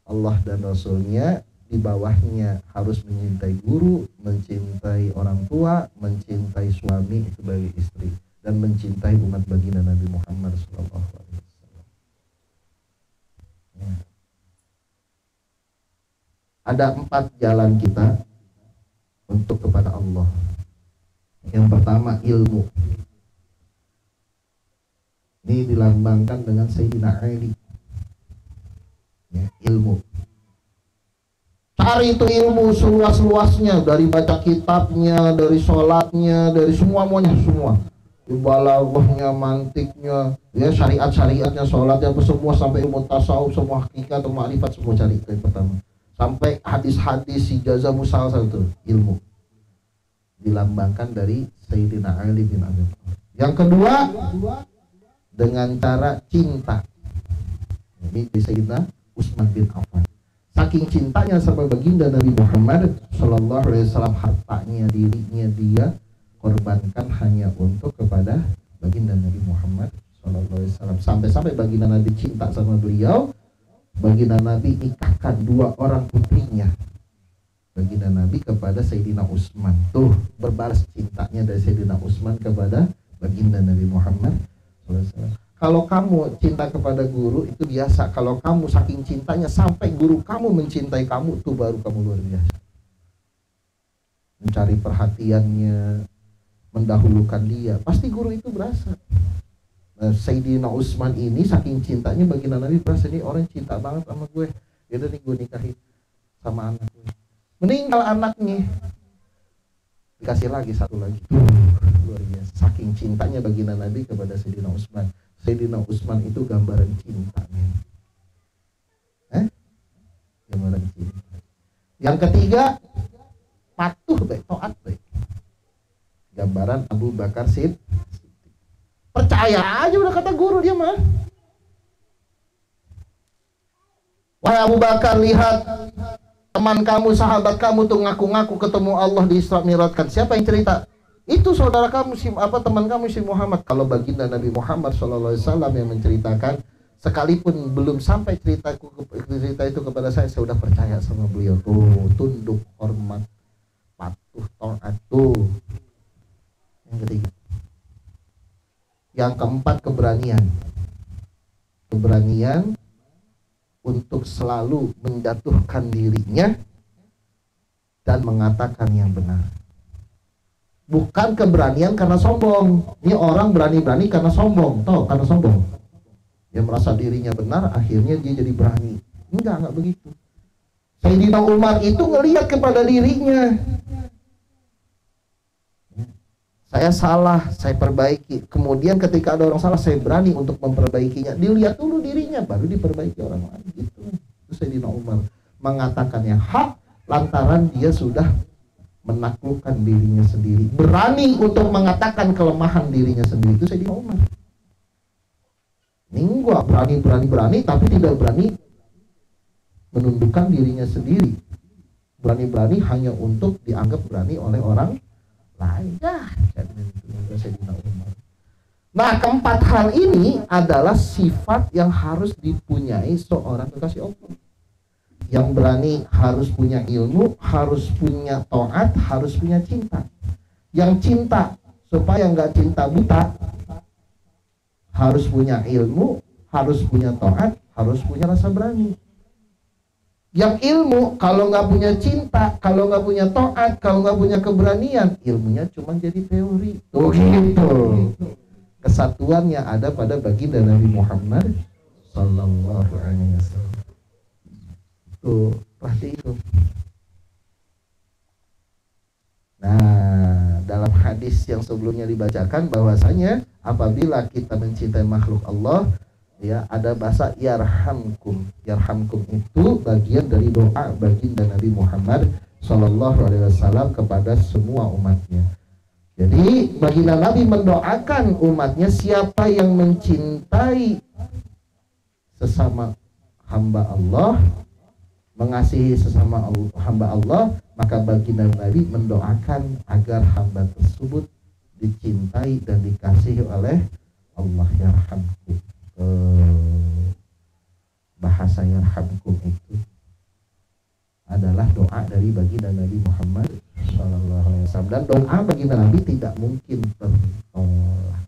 Allah dan Rasulnya, di bawahnya harus mencintai guru, mencintai orang tua, mencintai suami sebagai istri, dan mencintai umat baginda Nabi Muhammad SAW. Ya. Ada 4 jalan kita untuk kepada Allah. Yang pertama, ilmu. Ini dilambangkan dengan Sayyidina Ali. Ya, ilmu. Cari itu ilmu seluas-luasnya, dari baca kitabnya, dari sholatnya, dari semuanya, semua. Balaghahnya, mantiknya, ya, syariat-syariatnya, sholatnya, semua, sampai ilmu tasawuf, semua hakikat atau ma'rifat, semua cari itu yang pertama. Sampai hadis-hadis si jaza musalsal itu ilmu. Dilambangkan dari Sayyidina Ali bin Abi Thalib. Yang kedua, dengan cara cinta. Ini Sayyidina Utsman bin Affan. Saking cintanya sama baginda Nabi Muhammad sallallahu alaihi wasallam, hartanya, dirinya dia korbankan hanya untuk kepada baginda Nabi Muhammad sallallahu alaihi wasallam. Sampai-sampai baginda Nabi cinta sama beliau, baginda Nabi nikahkan 2 orang putrinya baginda Nabi kepada Sayyidina Utsman. Tuh berbalas cintanya dari Sayyidina Utsman kepada baginda Nabi Muhammad sallallahu alaihi wasallam. Kalau kamu cinta kepada guru itu biasa. Kalau kamu saking cintanya sampai guru kamu mencintai kamu, itu baru kamu luar biasa. Mencari perhatiannya, mendahulukan dia, pasti guru itu berasa. Nah, Sayyidina Utsman ini saking cintanya baginda Nabi, berasa ini orang cinta banget sama gue. Yaudah nih gue nikahin sama anak gue. Meninggal anaknya, dikasih lagi 1 lagi. Luar biasa. Saking cintanya baginda Nabi kepada Sayyidina Utsman. Sayyidina Utsman itu gambaran cinta, men. Gambaran cinta. Yang ketiga, patuh baik, taat baik. Gambaran Abu Bakar Siddiq. Percaya aja udah kata guru dia mah. Wahai Abu Bakar, lihat teman kamu, sahabat kamu tuh ngaku-ngaku ketemu Allah di Isra Mi'rajkan. Siapa yang cerita? Itu saudara kamu, teman kamu si Muhammad. Kalau baginda Nabi Muhammad SAW yang menceritakan, sekalipun belum sampai cerita itu kepada saya sudah percaya sama beliau. Tuh, tunduk, hormat, patuh, taat. Tuh. Yang ketiga. Yang keempat, keberanian. Keberanian untuk selalu menjatuhkan dirinya dan mengatakan yang benar. Bukan keberanian karena sombong. Ini orang berani-berani karena sombong. Tahu, karena sombong. Dia merasa dirinya benar, akhirnya dia jadi berani. Enggak begitu. Sayyidina Umar itu ngelihat kepada dirinya. Saya salah, saya perbaiki. Kemudian ketika ada orang salah, saya berani untuk memperbaikinya. Dilihat dulu dirinya, baru diperbaiki orang lain. Itu Sayyidina Umar mengatakan yang hak lantaran dia sudah menaklukkan dirinya sendiri, berani untuk mengatakan kelemahan dirinya sendiri. Itu Sayyidina Umar. Ini gua berani, tapi tidak berani menundukkan dirinya sendiri. Berani-berani hanya untuk dianggap berani oleh orang lain ya. Nah, keempat hal ini adalah sifat yang harus dipunyai seorang kekasih Allah. Yang berani harus punya ilmu, harus punya taat, harus punya cinta. Yang cinta supaya nggak cinta buta, harus punya ilmu, harus punya taat, harus punya rasa berani. Yang ilmu kalau nggak punya cinta, kalau nggak punya taat, kalau nggak punya keberanian, ilmunya cuma jadi teori. Oh gitu. Kesatuannya ada pada baginda Nabi Muhammad sallallahu alaihi wasallam. Tuh, pasti itu. Nah, dalam hadis yang sebelumnya dibacakan bahwasanya apabila kita mencintai makhluk Allah, ya ada bahasa yarhamkum. Yarhamkum itu bagian dari doa baginda Nabi Muhammad sallallahu alaihi wasallam kepada semua umatnya. Jadi baginda Nabi mendoakan umatnya, siapa yang mencintai sesama hamba Allah, mengasihi sesama hamba Allah, maka baginda Nabi mendoakan agar hamba tersebut dicintai dan dikasihi oleh Allah. Yarhamkum. Bahasa yarhamkum itu adalah doa dari baginda Nabi Muhammad sallallahu alaihi wasallam, dan doa baginda Nabi tidak mungkin tertolak.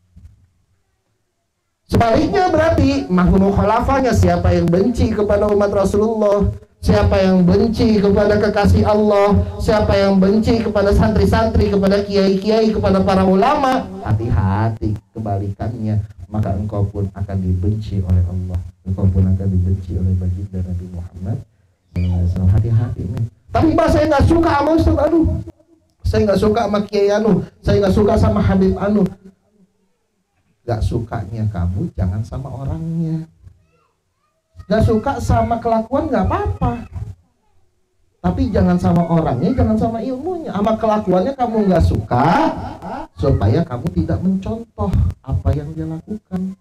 Sebaliknya berarti makhluk khalafahnya, siapa yang benci kepada umat Rasulullah, siapa yang benci kepada kekasih Allah, siapa yang benci kepada santri-santri, kepada kiai-kiai, kepada para ulama, hati-hati, kebalikannya, maka engkau pun akan dibenci oleh Allah, engkau pun akan dibenci oleh baginda Nabi Muhammad. Hati-hati nih. Tapi Mbak, saya nggak suka sama Ustaz anu, saya nggak suka sama kiai anu, saya nggak suka sama Habib anu. Gak sukanya kamu jangan sama orangnya. Gak suka sama kelakuan gak apa-apa, tapi jangan sama orangnya, jangan sama ilmunya. Sama kelakuannya kamu gak suka, supaya kamu tidak mencontoh apa yang dia lakukan.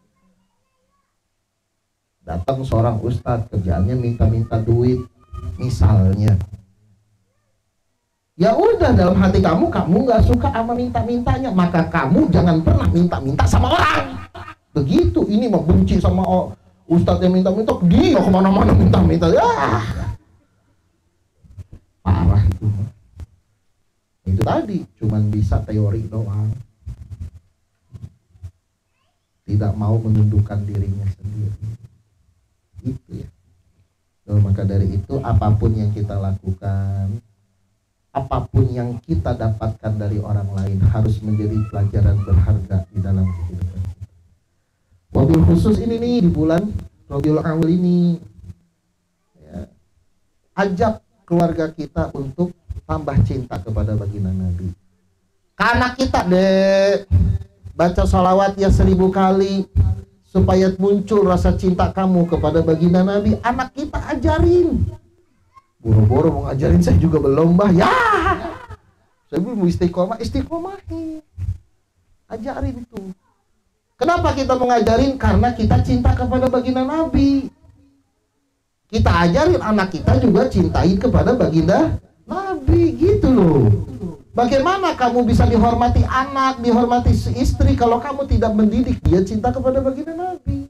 Datang seorang ustadz, kerjaannya minta-minta duit misalnya, ya udah, dalam hati kamu gak suka sama minta-mintanya, maka kamu jangan pernah minta-minta sama orang. Begitu. Ini mau benci sama ustadz yang minta-minta, dia kemana-mana minta-minta, ya parah itu. Itu tadi cuman bisa teori doang, tidak mau menundukkan dirinya sendiri. Itu ya. Maka dari itu apapun yang kita lakukan, apapun yang kita dapatkan dari orang lain harus menjadi pelajaran berharga di dalam kehidupan kita. Wabil khusus ini nih, di bulan Rabiul Awal ini, ya, ajak keluarga kita untuk tambah cinta kepada baginda Nabi. Karena kita deh baca sholawat ya 1000 kali supaya muncul rasa cinta kamu kepada baginda Nabi. Anak kita ajarin. Boro-boro mau ngajarin, saya juga belum, Mbah. Ya, saya belum istiqomahin. Ajarin itu. Kenapa kita mengajarin? Karena kita cinta kepada baginda Nabi. Kita ajarin anak kita juga cintain kepada baginda Nabi, gitu loh. Bagaimana kamu bisa dihormati anak, dihormati istri kalau kamu tidak mendidik dia cinta kepada baginda Nabi?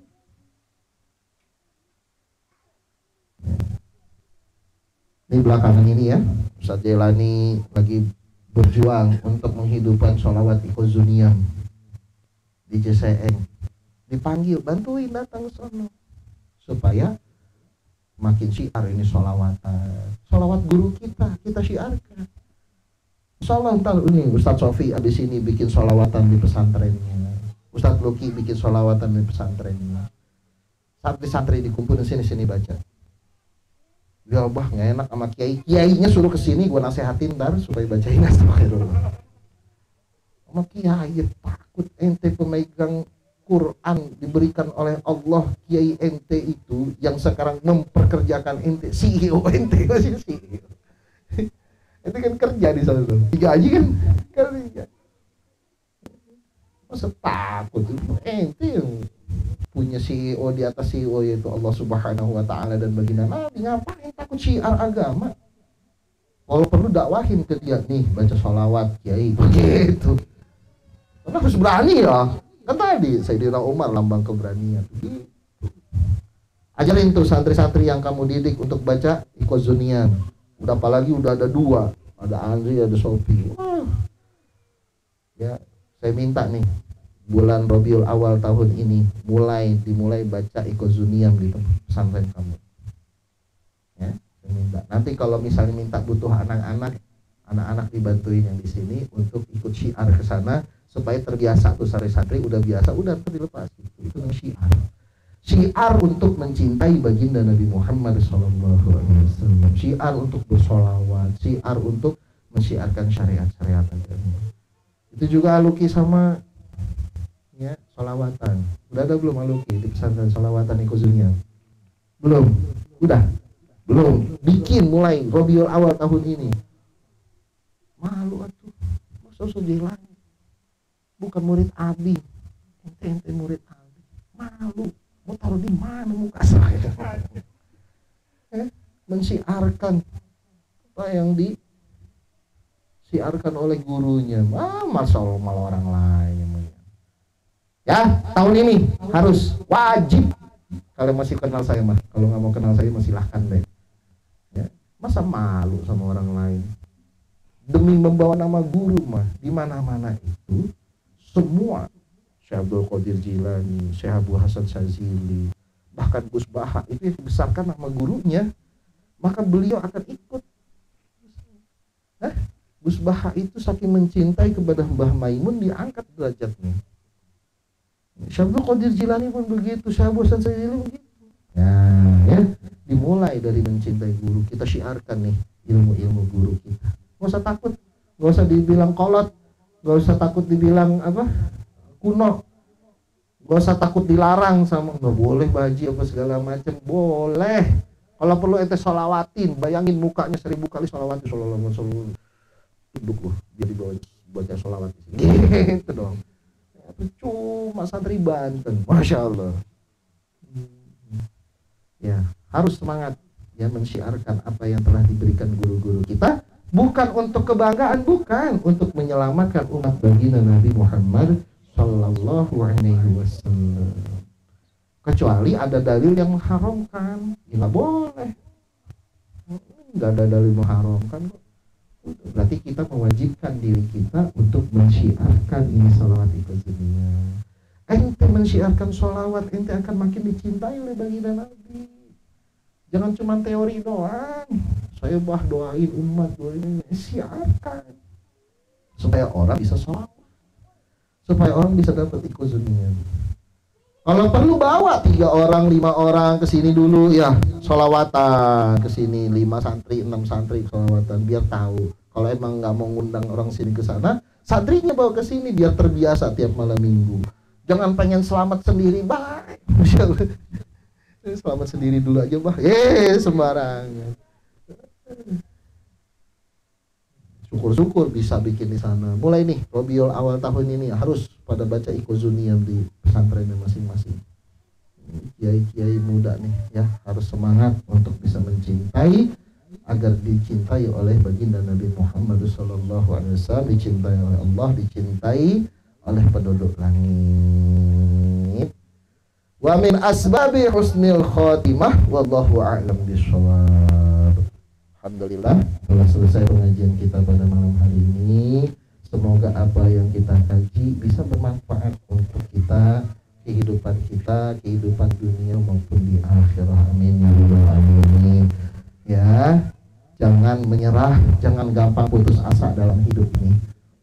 Ini belakangan ini ya, Ustaz Jailani lagi berjuang untuk menghidupkan sholawat ikhozuniyam di JCN. Dipanggil, bantuin datang ke sana supaya makin syiar ini sholawatan. Sholawat guru kita syiarkan. Insyaallah ntar ini Ustaz Sofi abis ini bikin sholawatan di pesantrennya, Ustaz Luki bikin sholawatan di pesantrennya. Santri-santri dikumpulin sini baca. Ya bah, nggak enak sama kiainya suruh kesini, gue nasehatin ntar supaya bacain astagfirullah. Sama kiai takut ente pemegang Quran diberikan oleh Allah, kiai ente itu yang sekarang memperkerjakan ente, CEO ente masih CEO. Itu kan kerja di sana tuh, digaji kan kerja. Masa takut itu ente yang punya CEO di atas CEO, yaitu Allah Subhanahu wa Ta'ala dan baginda Nabi. Ngapain takut syiar agama? Kalau perlu dakwahin ke dia, nih baca sholawat kiai begitu. Karena harus berani ya. Kan tadi Sayyidina Umar lambang keberanian. Gitu. Ajarin tuh santri-santri yang kamu didik untuk baca ikhwazunian. Udah apalagi udah ada 2, ada Andri, ada Sofi. Ya, saya minta nih bulan Rabiul Awal tahun ini dimulai baca ikhwazunian di pesantren kamu. Ya, saya minta. Nanti kalau misalnya minta butuh anak-anak dibantuin yang di sini untuk ikut syiar ke sana supaya terbiasa tuh santri-santri udah biasa, udah dilepas itu syiar. Syiar untuk mencintai baginda Nabi Muhammad SAW, syiar untuk bersolawat, syiar untuk mensyiarkan syariat-syariat agama. Itu juga aluki sama ya solawatan. Udah ada belum aluki di pesantren solawatan ikhwazunian? Belum? Udah? Belum? Bikin mulai Rabiul Awal tahun ini. Malu atuh, masa sejelang bukan murid Abi, ente murid Abi, malu. Mau taruh di mana muka saya? Mensiarkan apa yang disiarkan oleh gurunya. Masya Allah malah orang lain. Ya, tahun ini harus wajib. Kalau masih kenal saya mah, kalau nggak mau kenal saya mah silahkan deh. Ya, masa malu sama orang lain? Demi membawa nama guru mah, di mana-mana itu semua. Syekh Abdul Qadir Jilani, Syekh Abu Hasan Syazili, bahkan Gus Baha itu dibesarkan nama gurunya, maka beliau akan ikut. Gus Baha itu saking mencintai kepada Mbah Maimun diangkat derajatnya. Syekh Abdul Qadir Jilani pun begitu, Syekh Abu Hasan Syazili begitu. Nah, ya, dimulai dari mencintai guru, kita syiarkan nih ilmu-ilmu guru kita. Nggak usah takut, nggak usah dibilang kolot, nggak usah takut dibilang apa kuno, gak usah takut dilarang sama nggak boleh baji apa segala macam, boleh. Kalau perlu ente sholawatin, bayangin mukanya 1000 kali sholawatin, sallallahu alaihi wasallam, duduk loh dia dibawa baca sholawat gitu dong. Cuma santri Banten, masya Allah. Ya harus semangat ya mensyiarkan apa yang telah diberikan guru-guru kita, bukan untuk kebanggaan, bukan untuk menyelamatkan umat baginda Nabi Muhammad Sallallahu Alaihi Wasallam. Kecuali ada dalil yang mengharamkan, ya nggak boleh. Nggak ada dalil mengharamkan, berarti kita mewajibkan diri kita untuk mensyiarkan ini salawat ikhwazunian. Ente mensyiarkan salawat, ente akan makin dicintai oleh baginda Nabi. Jangan cuma teori doang. Saya doain umat, doain, siarkan supaya orang bisa salawat, supaya orang bisa dapat ikhwazunian. Kalau perlu bawa 3 orang, 5 orang ke sini dulu ya, sholawatan ke sini, 5 santri, 6 santri sholawatan biar tahu. Kalau emang nggak mau ngundang orang sini ke sana, santrinya bawa ke sini biar terbiasa tiap malam minggu. Jangan pengen selamat sendiri, baik. Selamat sendiri dulu aja, bah. Sembarangan. Syukur-syukur bisa bikin di sana. Mulai nih Rabiul Awal tahun ini harus pada baca ikhwazunian di pesantrennya masing-masing. Kiai-kiai muda nih ya harus semangat untuk bisa mencintai agar dicintai oleh baginda Nabi Muhammad SAW, dicintai oleh Allah, dicintai oleh penduduk langit. Wa min asbabi husnil khotimah wallahu a'lam bishawab. Alhamdulillah telah selesai pengajian kita pada malam hari ini. Semoga apa yang kita kaji bisa bermanfaat untuk kita, kehidupan dunia maupun di akhirah. Amin ya rabbal alamin. Ya, jangan menyerah, jangan gampang putus asa dalam hidup ini.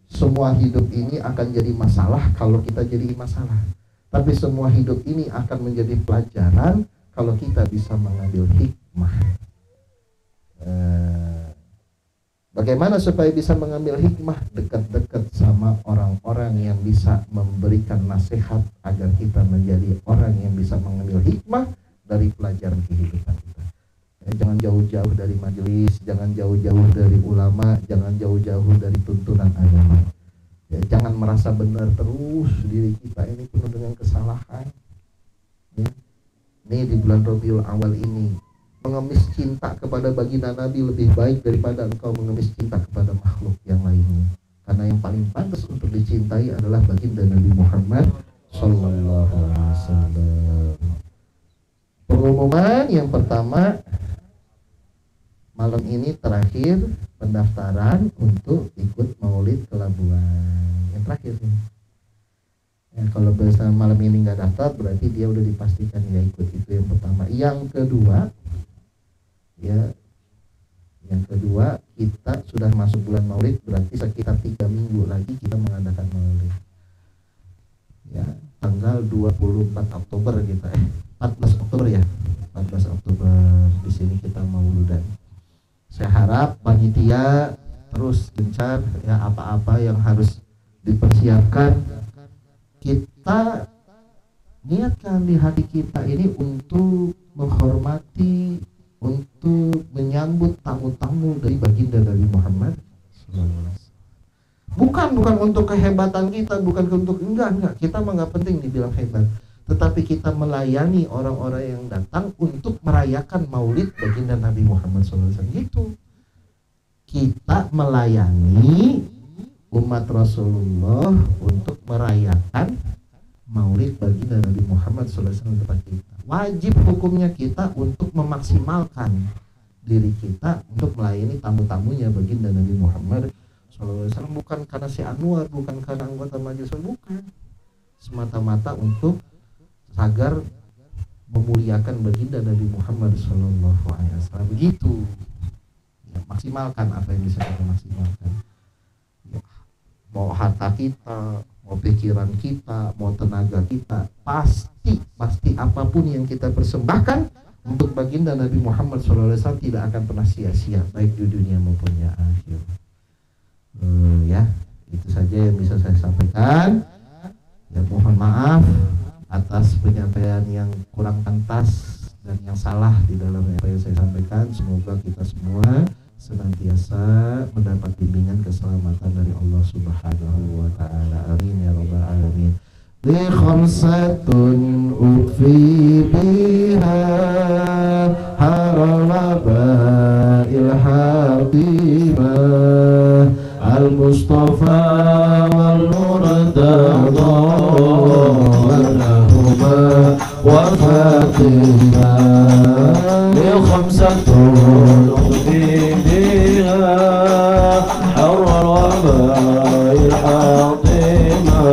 Semua hidup ini akan jadi masalah kalau kita jadi masalah. Tapi semua hidup ini akan menjadi pelajaran kalau kita bisa mengambil hikmah. Bagaimana supaya bisa mengambil hikmah? Dekat-dekat sama orang-orang yang bisa memberikan nasihat agar kita menjadi orang yang bisa mengambil hikmah dari pelajaran kehidupan kita. Jangan jauh-jauh dari majelis, jangan jauh-jauh dari ulama, jangan jauh-jauh dari tuntunan agama. Jangan merasa benar terus, diri kita ini penuh dengan kesalahan. Nih di bulan Rabiul Awal ini mengemis cinta kepada baginda Nabi lebih baik daripada engkau mengemis cinta kepada makhluk yang lainnya. Karena yang paling pantas untuk dicintai adalah baginda Nabi Muhammad sallallahu alaihi wasallam. Pengumuman yang pertama, malam ini terakhir pendaftaran untuk ikut Maulid ke Labuan. Yang terakhir nih. Ya, kalau biasa malam ini nggak daftar berarti dia udah dipastikan nggak ikut, itu yang pertama. Yang kedua, kita sudah masuk bulan Maulid, berarti sekitar 3 minggu lagi kita mengadakan Maulid. Ya, tanggal 24 Oktober kita 14 Oktober ya. 14 Oktober di sini kita Mauludan. Saya harap panitia terus gencar ya, apa-apa yang harus dipersiapkan. Kita niatkan di hati kita ini untuk menghormati, untuk menyambut tamu-tamu dari baginda Nabi Muhammad. Bukan untuk kehebatan kita, bukan untuk enggak. Kita mah nggak penting dibilang hebat, tetapi kita melayani orang-orang yang datang untuk merayakan Maulid baginda Nabi Muhammad SAW. Gitu. Kita melayani umat Rasulullah untuk merayakan Maulid baginda Nabi Muhammad SAW tempat kita. Wajib hukumnya kita untuk memaksimalkan diri kita untuk melayani tamu-tamunya baginda Nabi Muhammad SAW. Bukan karena si Anwar, bukan karena anggota majelis, bukan. Semata-mata untuk agar memuliakan baginda Nabi Muhammad SAW. Begitu. Ya, maksimalkan apa yang bisa kita maksimalkan. Ya, mau harta kita, mau pikiran kita, mau tenaga kita, pasti apapun yang kita persembahkan untuk baginda Nabi Muhammad SAW tidak akan pernah sia-sia, baik di dunia maupun di akhir. Ya, itu saja yang bisa saya sampaikan. Ya, mohon maaf atas penyampaian yang kurang pantas dan yang salah di dalam apa yang saya sampaikan. Semoga kita semua senantiasa mendapat bimbingan keselamatan dari Allah Subhanahu wa taala. Amin ya rabbal alamin. Li khamsatun ufi biha haraba ilhaqimah al-mustafa wal murtada warahuma wa fatimah. Li khamsatun ufi حر الوباء الحاطمة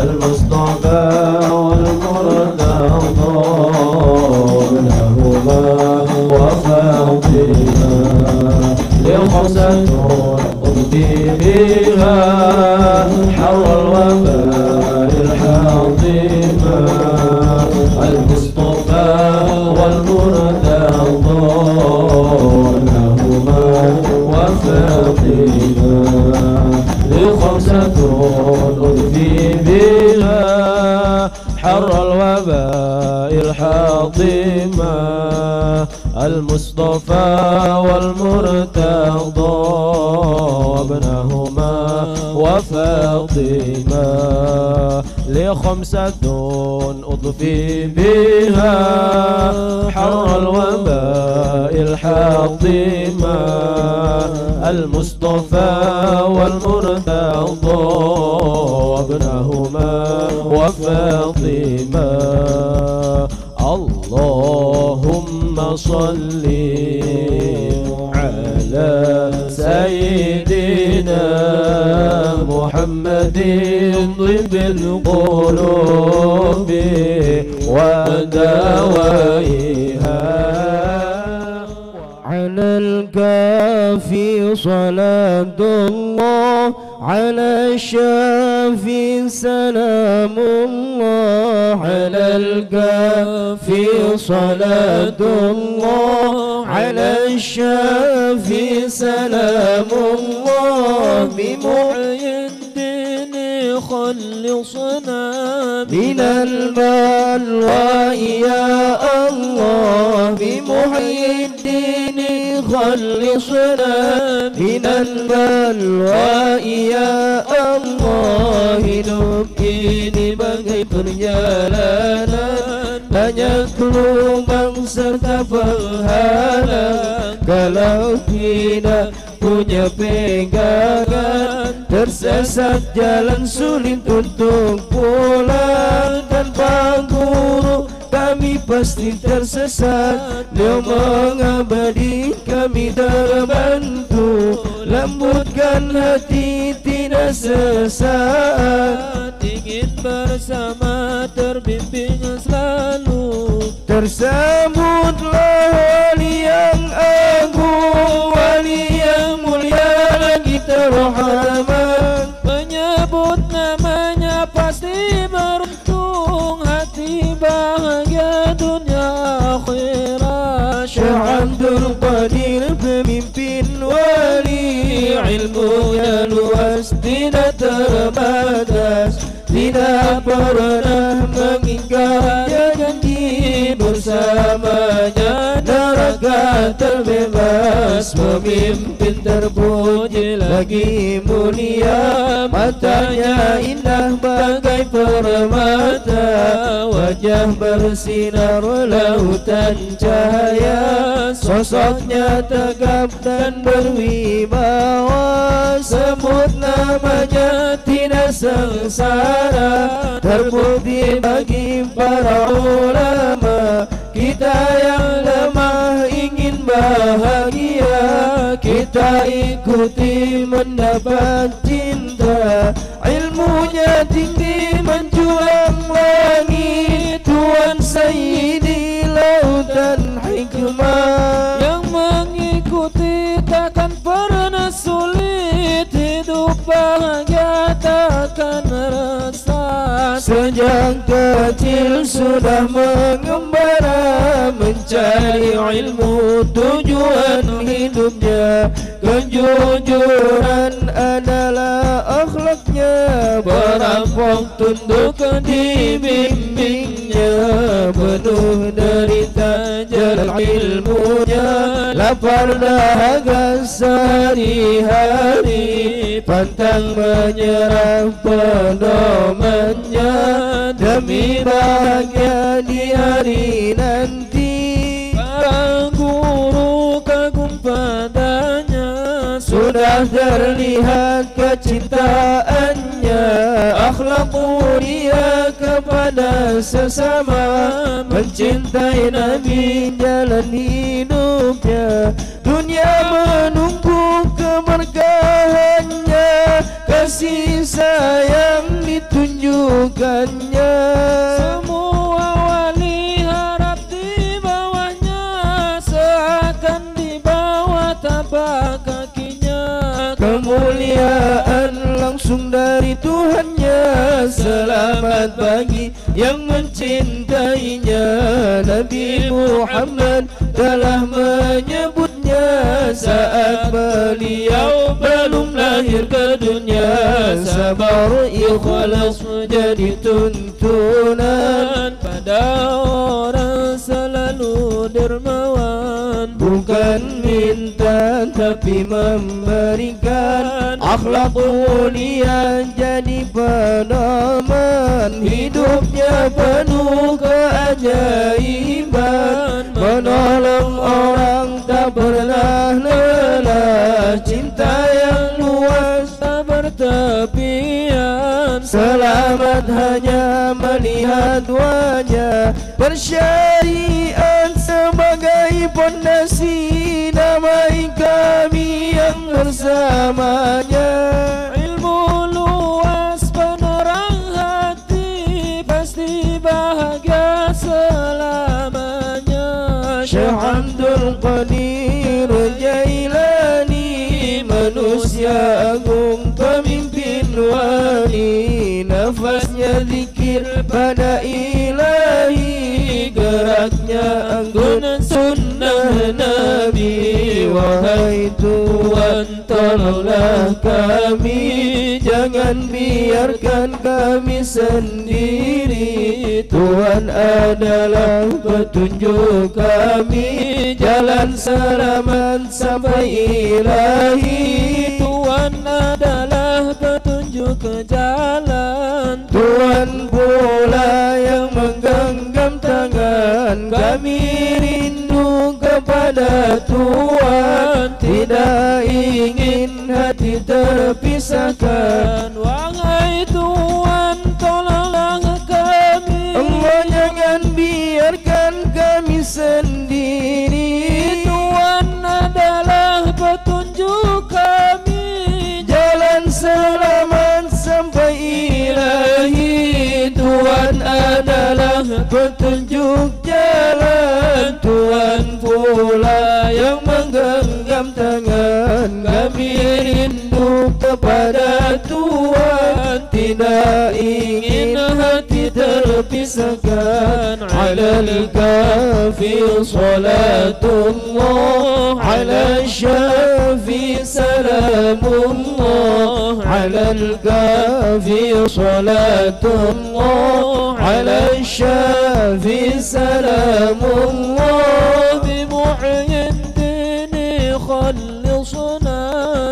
المصطفى والمرتضى لهما وفاطمة. لخمسة أبدي بها حر الوباء الحاطمة المصطفى والمرتضى وفاطمة. لخمسة أضفي بها حر الوباء الحاطمة المصطفى والمرتضى وابنهما وفاطمة. لخمسة أضفي بها حر الوباء الحاطمة المصطفى والمرتضى وابنهما وفاطمة. اللهم صل على سيدنا محمد طب القلوب ودوائها. على الكافي صلاة الله على الشافي سلام الله. على الكافي صلاة الله على الشافي سلام الله. بمحيي الدين خلصنا من البلوى يا الله. بمحيي الدين خلصنا من البلوى ya Allah. Hidup ini bagai perjalanan banyak lubang serta penghalang. Kalau tidak punya pegangan, tersesat jalan sulit untuk pulang. Tanpa guru kami pasti tersesat, Dia mengabadi kami terbantu. Lembutkan hati tidak sesat, ingin bersama terbimbing selalu. Tersebutlah wali yang agung, wali yang mulia lagi terhormat. Menyebut namanya pasti beruntung, hati bahagia dunia akhirat. Syekh Abdul Qadir pemimpin wali, ilmunya luas tidak terbatas, tidak pernah mengingkar janji. Bersamanya neraka terbebas, pemimpin terpuji lagi mulia. Matanya indah bagai permata, wajah bersinar lautan cahaya. Sosoknya tegap dan berwibawa, sebut namanya tidak sengsara. Terbukti bagi para ulama, kita yang lemah ingin bahagia, kita ikuti mendapat cinta. Ilmunya tinggi menjulang langit, Tuan Sayyidi lautan hikmah. Yang mengikuti takkan pernah sulit, hidup bahagia takkan resah. Sejak kecil sudah mengembara, mencari ilmu tujuan hidupnya. Kejujuran adalah akhlaknya, berampok tunduk dibimbingnya. Penuh derita jalan ilmunya, lapar dahaga sehari-hari. Pantang menyerah pedomannya, demi bahagia di hari nanti. Para guru kagum padanya, sudah terlihat kecintaannya. Akhlak mulia kepada sesama, mencintai Nabi jalan hidupnya. Dunia menunggu keberkahannya, kasih sayang ditunjukkannya. Semua wali harap di bawahnya, seakan di bawah tapak kakinya. Kemuliaan langsung dari Tuhannya, selamat bagi yang mencintainya. Nabi Muhammad telah menyebutnya saat beliau belum lahir ke dunia. Sabar ikhlas menjadi tuntunan, pada orang selalu dermawan. Bukan minta tapi memberikan, akhlak mulia jadi pedoman. Hidupnya penuh keajaiban, menolong orang tak pernah lelah. Cinta yang luas tak bertepian, selamat hanya melihat wajah. Bersyariat sebagai pondasi, damai kami yang bersamanya. Ilmu luas penerang hati, pasti bahagia selamanya. Syekh Abdul Qadir Jailani, manusia agung pemimpin wali. Nafasnya zikir pada ilahi, geraknya anggun sunnah Nabi. Wahai Tuhan tolonglah kami, jangan biarkan kami sendiri. Tuhan adalah petunjuk kami, jalan selamat sampai ilahi. Tuhan adalah petunjuk masuk ke jalan. Tuhan pula yang menggenggam tangan kami, rindu kepada Tuhan, tidak ingin hati terpisahkan. Wahai Tuhan, tolonglah kami, Allah jangan biarkan kami sendiri. Tuhan adalah petunjuk kami, jalan selamat sampai ilahi. Tuhan adalah petunjuk jalan, Tuhan pula yang menggenggam tangan kami, rindu kepada Tuhan, tidak ingin hati terpisahkan. Alal kafi salatullah, ala syafi salamullah. Alal kafi salatullah, ala syafi salamullah. Bimuhyi dini khallisna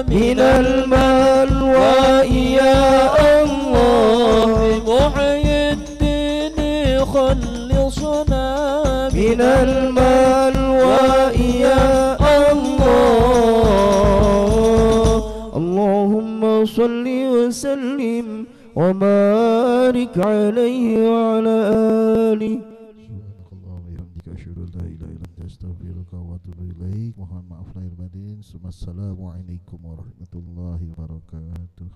minal malwa'i ya Allah. Bimuhyi dini khallisna minal malwa'i ya Allah. Allahumma salli wa sallim wa barik alaihi wa ala alihi. Mohon maaf lahir batin. Assalamualaikum warahmatullahi wabarakatuh.